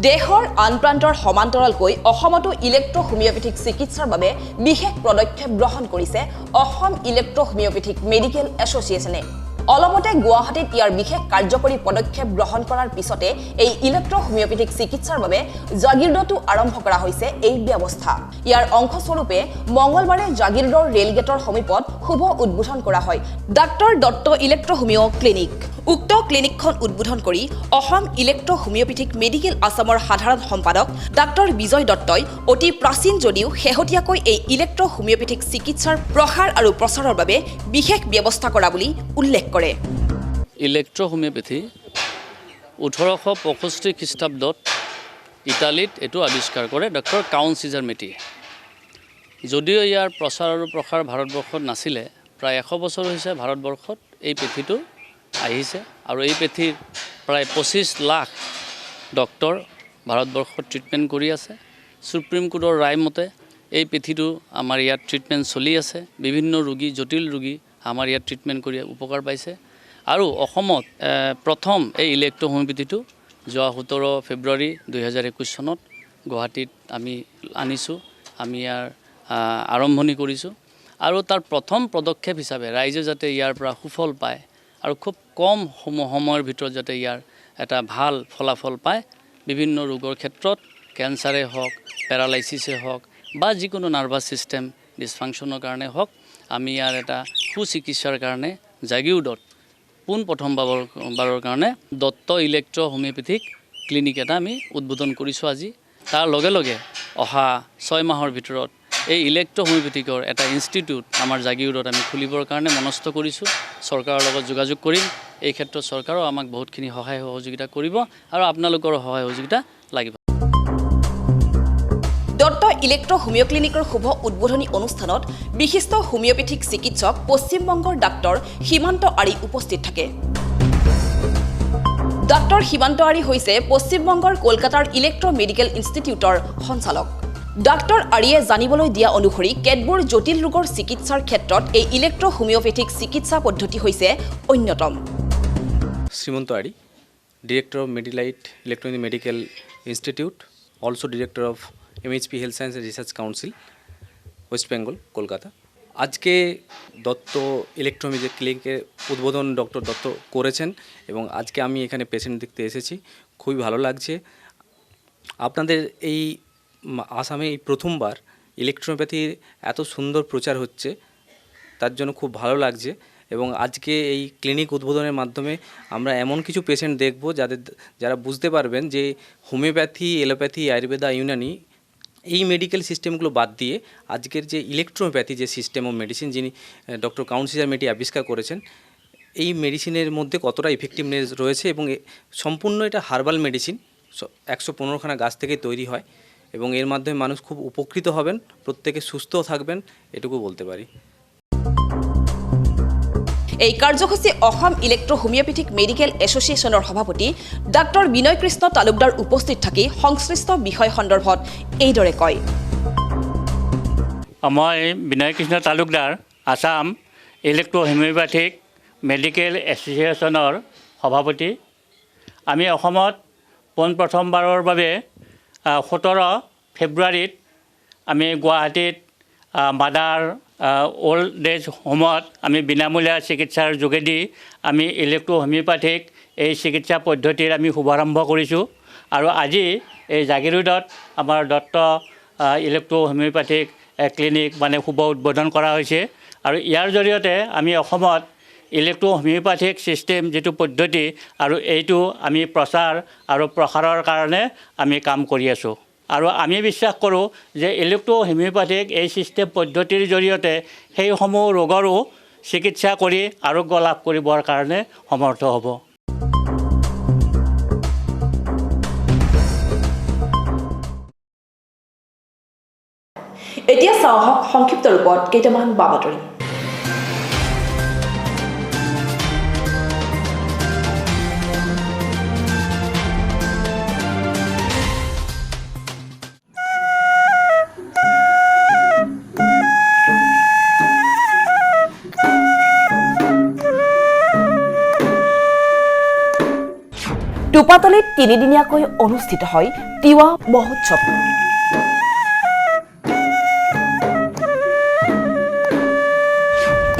দেশৰ আন প্ৰান্তৰ সমান্তৰালকৈ অসমতো ইলেক্ট্ৰ হোমিঅ'পেথিক চিকিৎসাৰ বাবে বিশেষ পদক্ষেপ গ্ৰহণ কৰিছে অসম ইলেক্ট্ৰ হোমিঅ'পেথিক মেডিকেল এছ'চিয়েশ্যনে। অলপতে গুৱাহাটীত ইয়াৰ বিশেষ কাৰ্যকৰী পদক্ষেপ গ্ৰহণ কৰাৰ পিছতে এই ইলেক্ট্ৰ হোমিঅ'পেথিক চিকিৎসাৰ বাবে জাগিৰোডতো আৰম্ভ কৰা হৈছে এই ব্যৱস্থা। ইয়াৰ অংশস্বৰূপে মঙলবাৰে জাগিৰোডৰ ৰেলগেটৰ সমীপত শুভ উদ্বোধন কৰা হয় doctor Dutta electro homeo' clinic. উক্ত ক্লিনিকখন উদ্বোধন কৰি অসম ইলেক্ট্ৰ হোমিঅ'পেথিক মেডিকেল আছামৰ সাধাৰণ সম্পাদক ডাক্তৰ বিজয় দত্তই অতি প্ৰাচীন যদিও শেহতীয়াকৈ এই ইলেক্ট্ৰ হোমিঅ'পেথিক চিকিৎসাৰ প্ৰসাৰ আৰু প্ৰচাৰৰ বাবে বিশেষ ব্যৱস্থা কৰা বুলি উল্লেখ কৰে। ইলেক্ট্ৰ হোমিঅ'পেথি 1865 খ্ৰীষ্টাব্দত ইটালীত এইটো আৱিষ্কাৰ কৰে ডক্টৰ কাউণ্ট চিজাৰ মেটিয়ে। যদিও ইয়াৰ প্ৰচাৰ আৰু প্ৰসাৰ ভাৰতবৰ্ষত নাছিলে, প্ৰায় 100 বছৰ হৈছে ভাৰতবৰ্ষত এই পেথিটো আহিছে আৰু এই পেথিৰ প্ৰায় 25 লাখ ডক্টৰ ভাৰতবৰ্ষত ট্ৰিটমেণ্ট কৰি আছে। সুপ্ৰিম কোৰ্টৰ ৰায় মতে এই পেথিটো আমাৰ ইয়াত ট্ৰিটমেণ্ট চলি আছে। বিভিন্ন ৰোগী, জটিল ৰোগী আমাৰ ইয়াত ট্ৰিটমেণ্ট কৰি উপকাৰ পাইছে। আৰু অসমত প্ৰথম এই ইলেক্ট্ৰ হোমিঅ'পেথিটো যোৱা 17 ফেব্ৰুৱাৰী 2021 চনত গুৱাহাটীত আমি আনিছোঁ। আমি ইয়াৰ আৰম্ভণি কৰিছোঁ আৰু তাৰ প্ৰথম পদক্ষেপ হিচাপে ৰাইজে যাতে ইয়াৰ পৰা সুফল পায় আৰু খুব কম সময়ৰ ভিতৰত যাতে ইয়াৰ এটা ভাল ফলাফল পায়, বিভিন্ন ৰোগৰ ক্ষেত্ৰত কেঞ্চাৰে হওক, পেৰালাইচিছে হওক বা যিকোনো নাৰ্ভাছ ছিষ্টেম ডিছফাংচনৰ কাৰণে হওক, আমি ইয়াৰ এটা সুচিকিৎসাৰ কাৰণে জাগিৰোডত পোনপ্ৰথমবাৰৰ কাৰণে দত্ত ইলেক্ট্ৰ হোমিঅ'পেথিক ক্লিনিক এটা আমি উদ্বোধন কৰিছোঁ আজি। তাৰ লগে লগে অহা 6 মাহৰ ভিতৰত এই ইলেক্ট্ৰ হোমিঅ'পেথিকৰ এটা ইনষ্টিটিউট আমাৰ জাগিৰোডত আমি খুলিবৰ কাৰণে মনস্থ কৰিছোঁ। চৰকাৰৰ লগত যোগাযোগ কৰিম। এই ক্ষেত্ৰত চৰকাৰেও আমাক বহুতখিনি সহায় সহযোগিতা কৰিব আৰু আপোনালোকৰ সহায় সহযোগিতা লাগিব। দত্ত ইলেক্ট্ৰ হোমিঅ' ক্লিনিকৰ শুভ উদ্বোধনী অনুষ্ঠানত বিশিষ্ট হোমিঅ'পেথিক চিকিৎসক পশ্চিমবংগৰ ডাক্তৰ সীমান্ত আৰি উপস্থিত থাকে। ডাক্তৰ সীমান্ত আৰি হৈছে পশ্চিমবংগৰ কলকাতাৰ ইলেক্ট্ৰ মেডিকেল ইনষ্টিটিউটৰ সঞ্চালক। ডাক্তৰ আৰিয়ে জানিবলৈ দিয়া অনুসৰি কেতবোৰ জটিল ৰোগৰ চিকিৎসাৰ ক্ষেত্ৰত এই ইলেক্ট্ৰ হোমিওপেথিক চিকিৎসা পদ্ধতি হৈছে অন্যতম। Srimanta Ari, director of Medilight electronic medical institute, also director of MHP health science and research council, West Bengal, Kolkata. আজকে দত্ত ইলেকট্রোমেজিক ক্লিনিকের উদ্বোধন ডক্টর দত্ত করেছেন এবং আজকে আমি এখানে পেশেন্ট দেখতে এসেছি, খুবই ভালো লাগছে। আপনাদের এই আসামে এই প্রথমবার ইলেকট্রোপ্যাথির এত সুন্দর প্রচার হচ্ছে, তার জন্য খুব ভালো লাগছে। এবং আজকে এই ক্লিনিক উদ্বোধনের মাধ্যমে আমরা এমন কিছু পেশেন্ট দেখব যারা বুঝতে পারবেন যে হোমিওপ্যাথি, এলোপ্যাথি, আয়ুর্বেদা, ইউনানি এই মেডিকেল সিস্টেমগুলো বাদ দিয়ে আজকের যে ইলেকট্রোপ্যাথি যে সিস্টেম অফ মেডিসিন যিনি ডক্টর কাউন্সিলর মেটি আবিষ্কার করেছেন, এই মেডিসিনের মধ্যে কতটা ইফেক্টিভনেস রয়েছে এবং সম্পূর্ণ এটা হার্বাল মেডিসিন, 115খানা গাছ থেকে তৈরি হয় এবং এর মাধ্যমে মানুষ খুব উপকৃত হবেন, প্রত্যেকে সুস্থ থাকবেন, এটুকু বলতে পারি। এই কাৰ্যসূচী অসম ইলেক্ট্ৰ হোমিওপেথিক মেডিকেল এছ'চিয়েশ্যনৰ সভাপতি ডাক্তৰ বিনয় কৃষ্ণ তালুকদাৰ উপস্থিত থাকি সংশ্লিষ্ট বিষয় সন্দৰ্ভত এইদৰে কয়। মই Binoy Krishna Talukdar, Assam electro homeopathic medical এছ'চিয়েশ্যনৰ সভাপতি। আমি অসমত পোনপ্ৰথমবাৰৰ বাবে 17 ফেব্ৰুৱাৰীত আমি গুৱাহাটীত মাদাৰ ওল্ড এজ হোমত আমি বিনামূলীয়া চিকিৎসাৰ যোগেদি আমি ইলেক্ট্ৰ হোমিওপেথিক এই চিকিৎসা পদ্ধতিৰ আমি শুভাৰম্ভ কৰিছোঁ। আৰু আজি এই জাগিৰোডত আমাৰ দত্ত ইলেক্ট্ৰ হোমিওপেথিক ক্লিনিক মানে শুভ উদ্বোধন কৰা হৈছে। আৰু ইয়াৰ জৰিয়তে আমি অসমত ইলেক্ট্ৰ হোমিওপেথিক ছিষ্টেম যিটো পদ্ধতি আৰু এইটো আমি প্ৰচাৰ আৰু প্ৰসাৰৰ কাৰণে আমি কাম কৰি আছোঁ। আৰু আমি বিশ্বাস কৰোঁ যে ইলেক্ট্ৰ হোমিওপেথিক এই ছিষ্টেম পদ্ধতিৰ জৰিয়তে সেইসমূহ ৰোগৰো চিকিৎসা কৰি আৰোগ্য লাভ কৰিবৰ কাৰণে সমৰ্থ হ'ব। এতিয়া চাওঁ সংক্ষিপ্ত ৰূপত কেইটামান বাতৰি। টুপাতলিত 3দিনীয়াকৈ অনুষ্ঠিত হয় তিৱা মহোৎসৱ।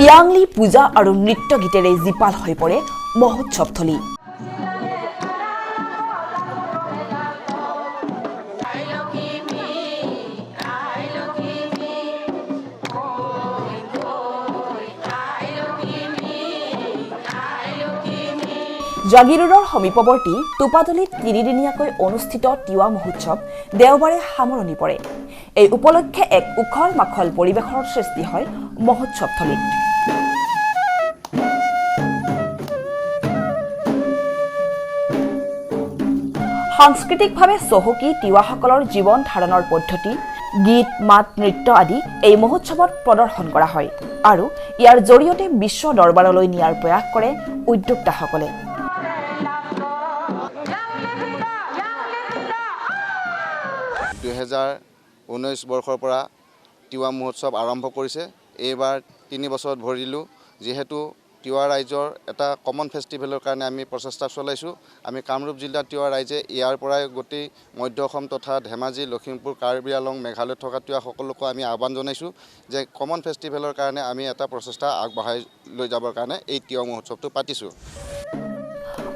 ইয়াংলি পূজা আৰু নৃত্য গীতেৰে জীপাল হৈ পৰে মহোৎসৱথলী। জাগিৰোডৰ সমীপৱৰ্তী টুপাতলিত 3দিনীয়াকৈ অনুষ্ঠিত তিৱা মহোৎসৱ দেওবাৰে সামৰণি পৰে। এই উপলক্ষে এক উখল মাখল পৰিৱেশৰ সৃষ্টি হয় মহোৎসৱথলীত। সাংস্কৃতিকভাৱে চহকী তিৱাসকলৰ জীৱন ধাৰণৰ পদ্ধতি, গীত, মাত, নৃত্য আদি এই মহোৎসৱত প্ৰদৰ্শন কৰা হয় আৰু ইয়াৰ জৰিয়তে বিশ্ব দৰবাৰলৈ নিয়াৰ প্ৰয়াস কৰে উদ্যোক্তাসকলে। 2019 বৰ্ষৰ পৰা তিৱা মহোৎসৱ আৰম্ভ কৰিছে। এইবাৰ 3 বছৰত ভৰিলোঁ। যিহেতু তিৱা ৰাইজৰ এটা কমন ফেষ্টিভেলৰ কাৰণে আমি প্ৰচেষ্টা চলাইছোঁ। আমি কামৰূপ জিলাৰ তিৱা ৰাইজে ইয়াৰ পৰাই গোটেই মধ্য অসম তথা ধেমাজি, লখিমপুৰ, কাৰ্বি আংলং, মেঘালয়ত থকা তিৱা সকলোকে আমি আহ্বান জনাইছোঁ যে কমন ফেষ্টিভেলৰ কাৰণে আমি এটা প্ৰচেষ্টা আগবঢ়াই লৈ যাবৰ কাৰণে এই তিৱা মহোৎসৱটো পাতিছোঁ।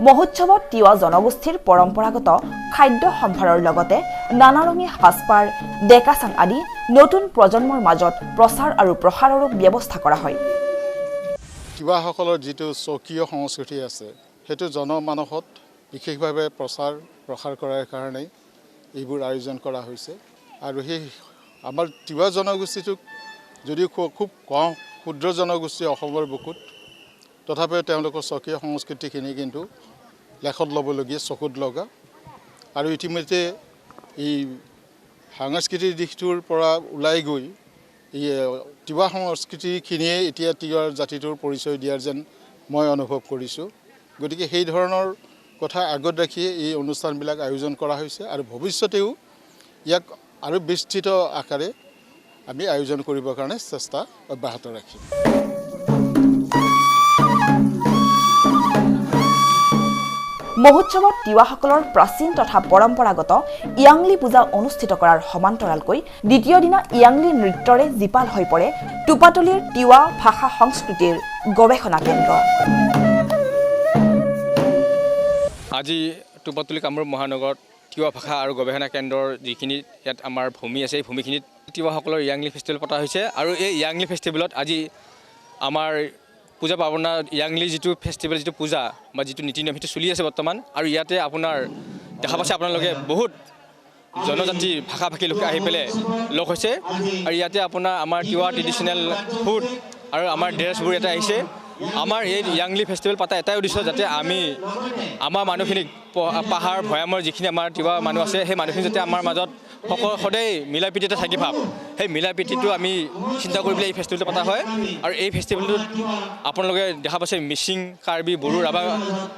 মহোৎসৱত তিৱা জনগোষ্ঠীৰ পৰম্পৰাগত খাদ্য সম্ভাৰৰ লগতে নানাৰঙী সাজপাৰ, ডেকাচাং আদি নতুন প্ৰজন্মৰ মাজত প্ৰচাৰ আৰু প্ৰসাৰৰো ব্যৱস্থা কৰা হয়। তিৱাসকলৰ যিটো স্বকীয় সংস্কৃতি আছে সেইটো জনমানসত বিশেষভাৱে প্ৰসাৰ কৰাৰ কাৰণেই এইবোৰ আয়োজন কৰা হৈছে। আৰু সেই আমাৰ তিৱা জনগোষ্ঠীটোক যদিও খুব কম ক্ষুদ্ৰ জনগোষ্ঠী অসমৰ বুকুত, তথাপিও তেওঁলোকৰ স্বকীয় সংস্কৃতিখিনি কিন্তু লেখত ল'বলগীয়া, চকুত লগা। আৰু ইতিমধ্যে এই সাংস্কৃতিক দিশটোৰ পৰা ওলাই গৈ এই তিৱা সংস্কৃতিখিনিয়ে এতিয়া তিৱা জাতিটোৰ পৰিচয় দিয়াৰ যেন মই অনুভৱ কৰিছোঁ। গতিকে সেই ধৰণৰ কথা আগত ৰাখিয়ে এই অনুষ্ঠানবিলাক আয়োজন কৰা হৈছে আৰু ভৱিষ্যতেও ইয়াক আৰু বিস্তৃত আকাৰে আমি আয়োজন কৰিবৰ কাৰণে চেষ্টা অব্যাহত ৰাখিম। মহোৎসৱত তিৱাসকলৰ প্ৰাচীন তথা পৰম্পৰাগত ইয়াংলি পূজা অনুষ্ঠিত কৰাৰ সমান্তৰালকৈ দ্বিতীয় দিনা ইয়াংলি নৃত্যৰে জীপাল হৈ পৰে টুপাতলিৰ তিৱা ভাষা সংস্কৃতিৰ গৱেষণা কেন্দ্ৰ। আজি টুপাতলি কামৰূপ মহানগৰত তিৱা ভাষা আৰু গৱেষণা কেন্দ্ৰৰ যিখিনি ইয়াত আমাৰ ভূমি আছে এই ভূমিখিনিত তিৱাসকলৰ ইয়াংলি ফেষ্টিভেল পতা হৈছে আৰু এই ইয়াংলি ফেষ্টিভেলত আজি আমাৰ পূজা পাৰ্বণা ইয়াংলি যিটো ফেষ্টিভেল যিটো পূজা বা যিটো নীতি নিয়ম সেইটো চলি আছে বৰ্তমান আৰু ইয়াতে আপোনাৰ দেখা পাইছে আপোনালোকে বহুত জনজাতি ভাষা ভাষী লোক আহি পেলাই লগ হৈছে আৰু ইয়াতে আপোনাৰ আমাৰ তিৱা ট্ৰেডিশ্যনেল ফুড আৰু আমাৰ ড্ৰেছবোৰ ইয়াতে আহিছে। আমাৰ এই ইয়াংলি ফেষ্টিভেল পতা এটাই উদ্দেশ্য যাতে আমি আমাৰ মানুহখিনিক পাহাৰ ভৈয়ামৰ যিখিনি আমাৰ তিৱা মানুহ আছে সেই মানুহখিনি যাতে আমাৰ মাজত সদায় মিলা প্ৰীতিতে থাকি ভাব সেই মিলা প্ৰীতিটো আমি চিন্তা কৰি পেলাই এই ফেষ্টিভেলটো পতা হয়। আৰু এই ফেষ্টিভেলটোত আপোনালোকে দেখা পাইছে মিচিং, কাৰ্বি, বড়ো, ৰাভা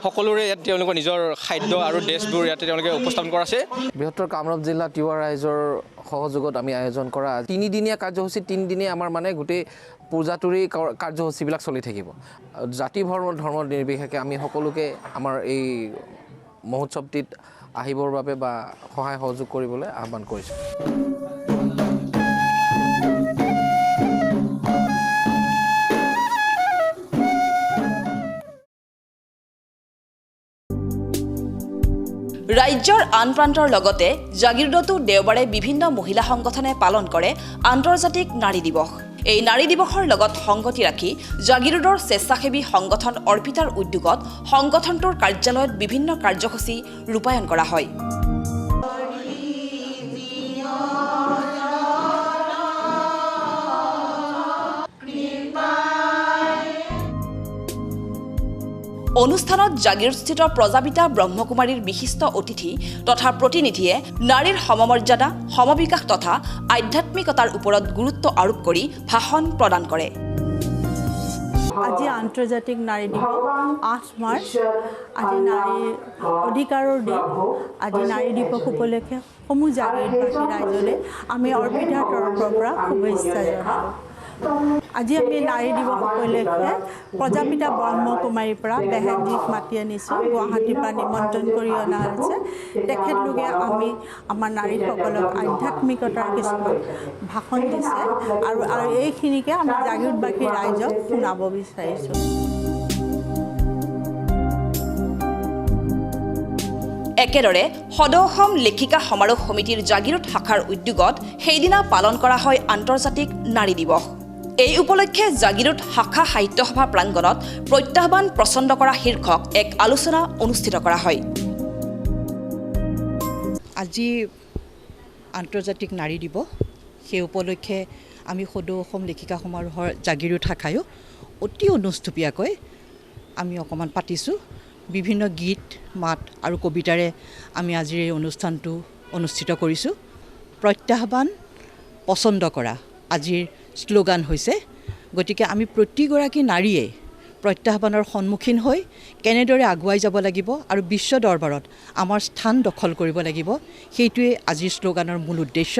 সকলোৰে ইয়াত তেওঁলোকৰ নিজৰ খাদ্য আৰু ড্ৰেছবোৰ ইয়াতে তেওঁলোকে উপস্থাপন কৰা আছে। বৃহত্তৰ কামৰূপ জিলা তিৱা ৰাইজৰ সহযোগত আমি আয়োজন কৰা 3দিনীয়া কাৰ্যসূচী 3 দিনে আমাৰ মানে গোটেই পূজাটোৰী কাৰ্যসূচীবিলাক চলি থাকিব। জাতি ধৰ্ম নিৰ্বিশেষে আমি সকলোকে আমাৰ এই মহোৎসৱটিত আহিবৰ বাবে বা সহায় সহযোগ কৰিবলৈ আহ্বান কৰিছোঁ। ৰাজ্যৰ আন প্ৰান্তৰ লগতে জাগিৰোডতো দেওবাৰে বিভিন্ন মহিলা সংগঠনে পালন কৰে আন্তৰ্জাতিক নাৰী দিৱস। এই নাৰী দিৱসৰ লগত সংগতি ৰাখি জাগিৰোডৰ স্বেচ্ছাসেৱী সংগঠন অৰ্পিতাৰ উদ্যোগত সংগঠনটোৰ কাৰ্যালয়ত বিভিন্ন কাৰ্যসূচী ৰূপায়ণ কৰা হয়। অনুষ্ঠানত জাগিৰোডস্থিত প্ৰজাপিতা ব্ৰহ্মকুমাৰীৰ বিশিষ্ট অতিথি তথা প্ৰতিনিধিয়ে নাৰীৰ সমমৰ্যাদা, সমবিকাশ তথা আধ্যাত্মিকতাৰ ওপৰত গুৰুত্ব আৰোপ কৰি ভাষণ প্ৰদান কৰে। আজি আন্তৰ্জাতিক নাৰী দিৱস 8 মাৰ্চ, আজি নাৰীৰ অধিকাৰৰ দিন। আজি নাৰী দিৱস উপলক্ষে সমূহ জাগিৰোডবাসী ৰাইজলৈ আমি অৰ্পিতাৰ তৰফৰ পৰা শুভেচ্ছা জনালোঁ। আজি আমি নাৰী দিৱস উপলক্ষে প্ৰজাপিতা ব্ৰহ্মকুমাৰীৰ পৰা বেহেনজীক মাতি আনিছোঁ। গুৱাহাটীৰ পৰা নিমন্ত্ৰণ কৰি অনা হৈছে। তেখেতলোকে আমাৰ নাৰীসকলক আধ্যাত্মিকতাৰ কিছুমান ভাষণ দিছে আৰু এইখিনিকে আমি জাগিৰোডবাসী ৰাইজক শুনাব বিচাৰিছোঁ। একেদৰে সদৌ অসম লেখিকা সমাৰোহ সমিতিৰ জাগিৰোড শাখাৰ উদ্যোগত সেইদিনা পালন কৰা হয় আন্তৰ্জাতিক নাৰী দিৱস। এই উপলক্ষে জাগিৰোড শাখা সাহিত্য সভা প্ৰাংগণত প্ৰত্যাহ্বান প্ৰচণ্ড কৰা শীৰ্ষক এক আলোচনা অনুষ্ঠিত কৰা হয়। আজি আন্তৰ্জাতিক নাৰী দিৱস, সেই উপলক্ষে আমি সদৌ অসম লেখিকা সমাৰোহৰ জাগিৰোড শাখায়ো অতি অনুষ্টুপীয়াকৈ আমি অকণমান পাতিছোঁ। বিভিন্ন গীত, মাত আৰু কবিতাৰে আমি আজিৰ এই অনুষ্ঠানটো অনুষ্ঠিত কৰিছোঁ। প্ৰত্যাহ্বান পচন্দ কৰা আজিৰ শ্লোগান হৈছে। গতিকে আমি প্ৰতিগৰাকী নাৰীয়ে প্ৰত্যাহ্বানৰ সন্মুখীন হৈ কেনেদৰে আগুৱাই যাব লাগিব আৰু বিশ্ব দৰবাৰত আমাৰ স্থান দখল কৰিব লাগিব, সেইটোৱে আজিৰ শ্লোগানৰ মূল উদ্দেশ্য।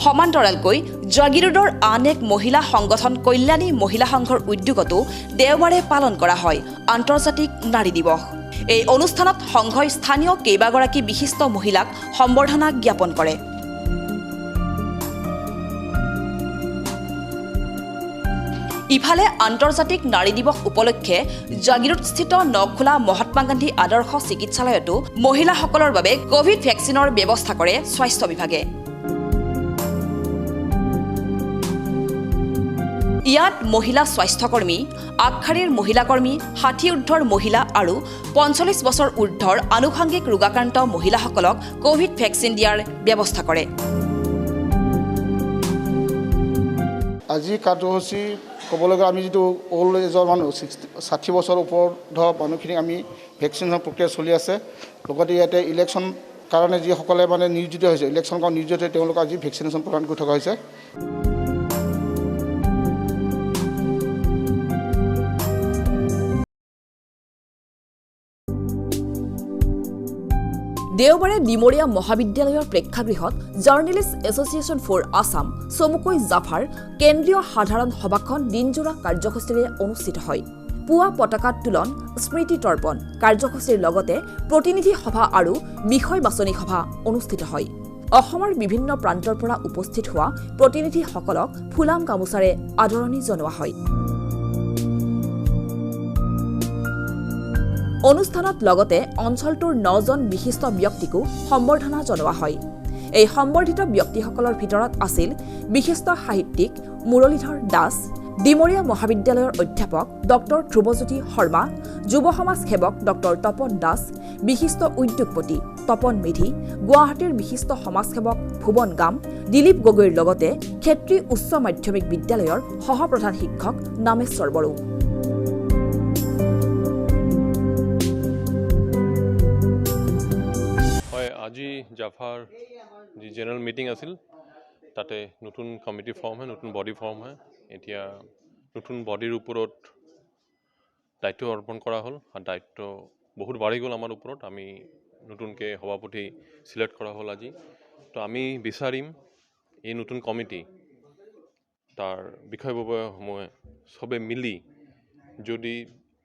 সমান্তৰালকৈ জাগিৰোডৰ আন এক মহিলা সংগঠন কল্যাণী মহিলা সংঘৰ উদ্যোগতো দেওবাৰে পালন কৰা হয় আন্তৰ্জাতিক নাৰী দিৱস। এই অনুষ্ঠানত সংঘই স্থানীয় কেইবাগৰাকী বিশিষ্ট মহিলাক সম্বৰ্ধনা জ্ঞাপন কৰে। ইফালে আন্তৰ্জাতিক নাৰী দিৱস উপলক্ষে জাগিৰোডস্থিত নখোলা মহাত্মা গান্ধী আদৰ্শ চিকিৎসালয়তো মহিলাসকলৰ বাবে কোভিড ভেকচিনৰ ব্যৱস্থা কৰে স্বাস্থ্য বিভাগে। ইয়াত মহিলা স্বাস্থ্যকৰ্মী, আগশাৰীৰ মহিলাকৰ্মী, 60 ঊৰ্ধৰ মহিলা আৰু 45 বছৰ ঊৰ্ধৰ আনুষংগিক ৰোগাক্ৰান্ত মহিলাসকলক কোভিড ভেকচিন দিয়াৰ ব্যৱস্থা কৰে। আজি কাৰ্যসূচী ক'বলৈ গ'লে আমি যিটো অল্ড এজৰ মানুহ 60 বছৰ ওপৰত মানুহখিনিক আমি ভেকচিনৰ প্ৰক্ৰিয়া চলি আছে। লগতে ইয়াতে ইলেকশ্যন কাৰণে যিসকলে মানে নিয়োজিত হৈছে, ইলেকশ্যন কাৰণে নিয়োজিত হৈ তেওঁলোকক আজি ভেকচিনেশ্যন প্ৰদান কৰি থকা হৈছে। দেওবাৰে ডিমৰীয়া মহাবিদ্যালয়ৰ প্ৰেক্ষাগৃহত জাৰ্নেলিষ্ট এছ'চিয়েশ্যন ফৰ আছাম চমুকৈ জাফাৰ কেন্দ্ৰীয় সাধাৰণ সভাখন দিনজোৰা কাৰ্যসূচীৰে অনুষ্ঠিত হয়। পুৱা পতাকা উত্তোলন, স্মৃতি তৰ্পণ কাৰ্যসূচীৰ লগতে প্ৰতিনিধি সভা আৰু বিষয় বাছনি সভা অনুষ্ঠিত হয়। অসমৰ বিভিন্ন প্ৰান্তৰ পৰা উপস্থিত হোৱা প্ৰতিনিধিসকলক ফুলাম গামোচাৰে আদৰণি জনোৱা হয়। অনুষ্ঠানত লগতে অঞ্চলটোৰ 9জন বিশিষ্ট ব্যক্তিকো সম্বৰ্ধনা জনোৱা হয়। এই সম্বৰ্ধিত ব্যক্তিসকলৰ ভিতৰত আছিল বিশিষ্ট সাহিত্যিক মুৰলীধৰ দাস, ডিমৰীয়া মহাবিদ্যালয়ৰ অধ্যাপক ডক্টৰ ধ্ৰুৱজ্যোতি শৰ্মা, যুৱ সমাজ সেৱক ডক্টৰ তপন দাস, বিশিষ্ট উদ্যোগপতি তপন মেধি, গুৱাহাটীৰ বিশিষ্ট সমাজসেৱক ভুৱন গাম, দিলীপ গগৈৰ লগতে ক্ষেত্ৰী উচ্চ মাধ্যমিক বিদ্যালয়ৰ সহপ্ৰধান শিক্ষক নামেশ্বৰ বড়ো। আজি জাফাৰ যি জেনেৰেল মিটিং আছিল তাতে নতুন কমিটি ফৰ্ম হয়, নতুন বডি ফৰ্ম হয়। এতিয়া নতুন বডিৰ ওপৰত দায়িত্ব অৰ্পণ কৰা হ'ল আৰু দায়িত্ব বহুত বাঢ়ি গ'ল আমাৰ ওপৰত। আমি নতুনকৈ সভাপতি চিলেক্ট কৰা হ'ল আজি। তো আমি বিচাৰিম এই নতুন কমিটি তাৰ বিষয়ববীয়াসমূহে চবে মিলি যদি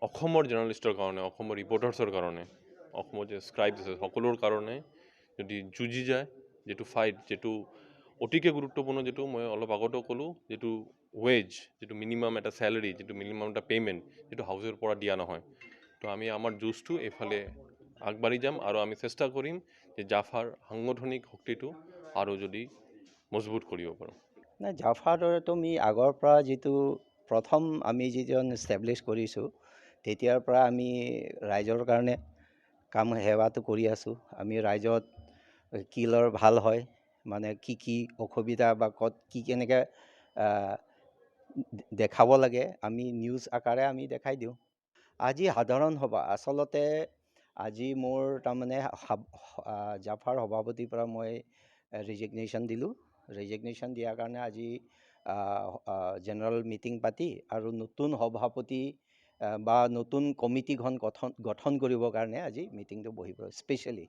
অসমৰ জাৰ্নেলিষ্টৰ কাৰণে, অসমৰ ৰিপৰ্টাৰ্ছৰ কাৰণে, অসমৰ যে স্ক্ৰাইবছ আছে সকলোৰ কাৰণে যদি যুঁজি যায়, যিটো ফাইট, যিটো অতিকে গুৰুত্বপূৰ্ণ, যিটো মই অলপ আগতেও ক'লোঁ, যিটো ৱেজ, যিটো মিনিমাম এটা চেলাৰী, যিটো মিনিমাম এটা পে'মেণ্ট, যিটো হাউচৰ পৰা দিয়া নহয়। তো আমি আমাৰ যুঁজটো এইফালে আগবাঢ়ি যাম আৰু আমি চেষ্টা কৰিম যে জাফাৰ সাংগঠনিক শক্তিটো আৰু যদি মজবুত কৰিব পাৰোঁ। নাই, জাফাৰতো আমি আগৰ পৰা যিটো প্ৰথম আমি যিজন ষ্টেবলিছ কৰিছোঁ তেতিয়াৰ পৰা আমি ৰাইজৰ কাৰণে কাম সেৱাটো কৰি আছোঁ। আমি ৰাইজত কি ল'ৰ ভাল হয়, মানে কি অসুবিধা বা ক'ত কি কেনেকৈ দেখাব লাগে আমি নিউজ আকাৰে আমি দেখাই দিওঁ। আজি সাধাৰণ সভা আচলতে আজি মোৰ তাৰমানে জাফাৰ সভাপতিৰ পৰা মই ৰিজিগনেশ্যন দিলোঁ। ৰিজিগনেশ্যন দিয়াৰ কাৰণে আজি জেনেৰেল মিটিং পাতি আৰু নতুন সভাপতি বা নতুন কমিটিখন গঠন কৰিবৰ কাৰণে আজি মিটিংটো বহিব স্পেচিয়েলি।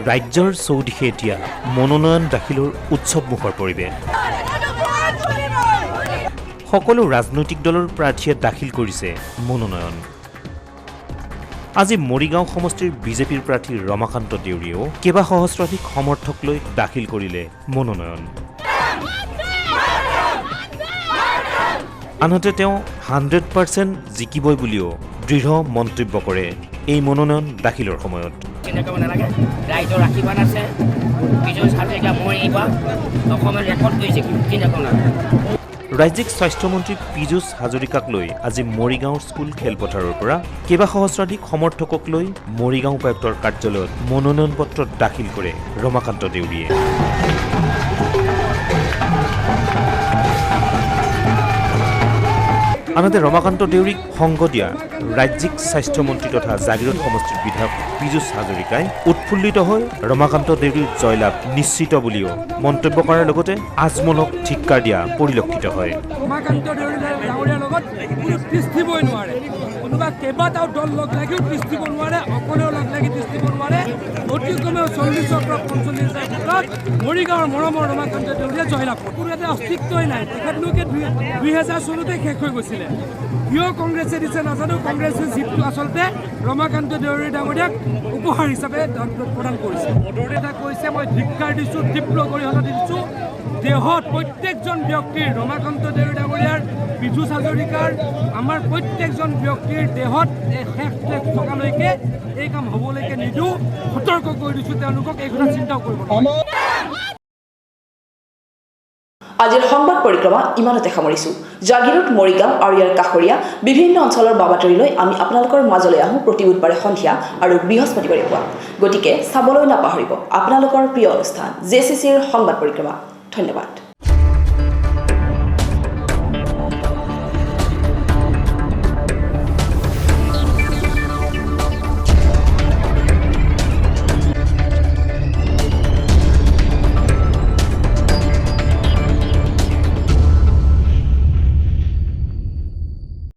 ৰাজ্যৰ চৌদিশে এতিয়া মনোনয়ন দাখিলৰ উৎসৱমুখৰ পৰিৱেশ। সকলো ৰাজনৈতিক দলৰ প্ৰাৰ্থীয়ে দাখিল কৰিছে মনোনয়ন। আজি মৰিগাঁও সমষ্টিৰ বিজেপিৰ প্ৰাৰ্থী ৰমাকান্ত দেউৰীয়েও কেইবা সহস্ৰাধিক সমৰ্থক লৈ দাখিল কৰিলে মনোনয়ন। আনহাতে তেওঁ 100% জিকিবই বুলিও দৃঢ় মন্তব্য কৰে এই মনোনয়ন দাখিলৰ সময়ত। ৰাইজৰ আশীৰ্বাদ আছে, বিজয় হাজৰিকা মই এইবাৰ অসমৰ ৰেকৰ্ড কৰিছে ৰাজ্যিক স্বাস্থ্যমন্ত্ৰী পীযুষ হাজৰিকাক লৈ আজি মৰিগাঁৱৰ স্কুল খেলপথাৰৰ পৰা কেইবা সহস্ৰাধিক সমৰ্থকক লৈ মৰিগাঁও উপায়ুক্তৰ কাৰ্যালয়ত মনোনয়ন পত্ৰ দাখিল কৰে ৰমাকান্ত দেউৰীয়ে। আনহাতে ৰমাকান্ত দেউৰীক সংগ দিয়া ৰাজ্যিক স্বাস্থ্যমন্ত্ৰী তথা জাগিৰোড সমষ্টিৰ বিধায়ক পীযুষ হাজৰিকাই উৎফুল্লিত হৈ ৰমাকান্ত দেউৰীৰ জয়লাভ নিশ্চিত বুলিও মন্তব্য কৰাৰ লগতে আজমলক ধিক্কাৰ দিয়া পৰিলক্ষিত হয়। ৰমাকান্ত ডাঙৰীয়াৰ লগত কোনো তিষ্ঠিবই নোৱাৰে, কোনোবা কেইবাটাও দল লগ লাগিও তিষ্ঠিব নোৱাৰে, অকলেও লগ লাগি তিষ্ঠিব নোৱাৰে। অতি কমেও 40,000 পৰা 45,000 ভোটত মৰিগাঁৱৰ মৰমৰ ৰমাকান্ত দেউৰীয়ে জয়লাভ কৰে। কোনো এটা অস্তিত্বই নাই। তেখেতলোকে 2000 চনতে শেষ হৈ গৈছিলে। কিয় কংগ্ৰেছে দিছে নাজানো, কংগ্ৰেছে জিতটো আচলতে ৰমাকান্ত দেউৰী ডাঙৰীয়াক উপহাৰ হিচাপে প্ৰদান কৰিছে। বদৰুদ্দিনে কৈছে মই ধিক্কাৰ দিছোঁ, তীব্ৰ গৰিহণা দিছোঁ। দেহত প্ৰত্যেকজন ব্যক্তিৰ ৰমাকান্ত দেউৰী ডাঙৰীয়াৰ, পীযুষ হাজৰিকাৰ, আমাৰ প্ৰত্যেকজন ব্যক্তিৰ দেহত শেষ থকালৈকে এই কাম হ'বলৈকে নিদিওঁ। সতৰ্ক কৰি দিছোঁ তেওঁলোকক এই কথা চিন্তাও কৰিব নালাগে। আজিৰ সংবাদ পৰিক্ৰমা ইমানতে সামৰিছোঁ। জাগিৰোড, মৰিগাঁও আৰু ইয়াৰ কাষৰীয়া বিভিন্ন অঞ্চলৰ বাবাতৰিলৈ আমি আপোনালোকৰ মাজলৈ আহোঁ প্ৰতি বুধবাৰে সন্ধিয়া আৰু বৃহস্পতিবাৰে পুৱা। গতিকে চাবলৈ নাপাহৰিব আপোনালোকৰ প্ৰিয় অনুষ্ঠান JCCৰ সংবাদ পৰিক্ৰমা। ধন্যবাদ।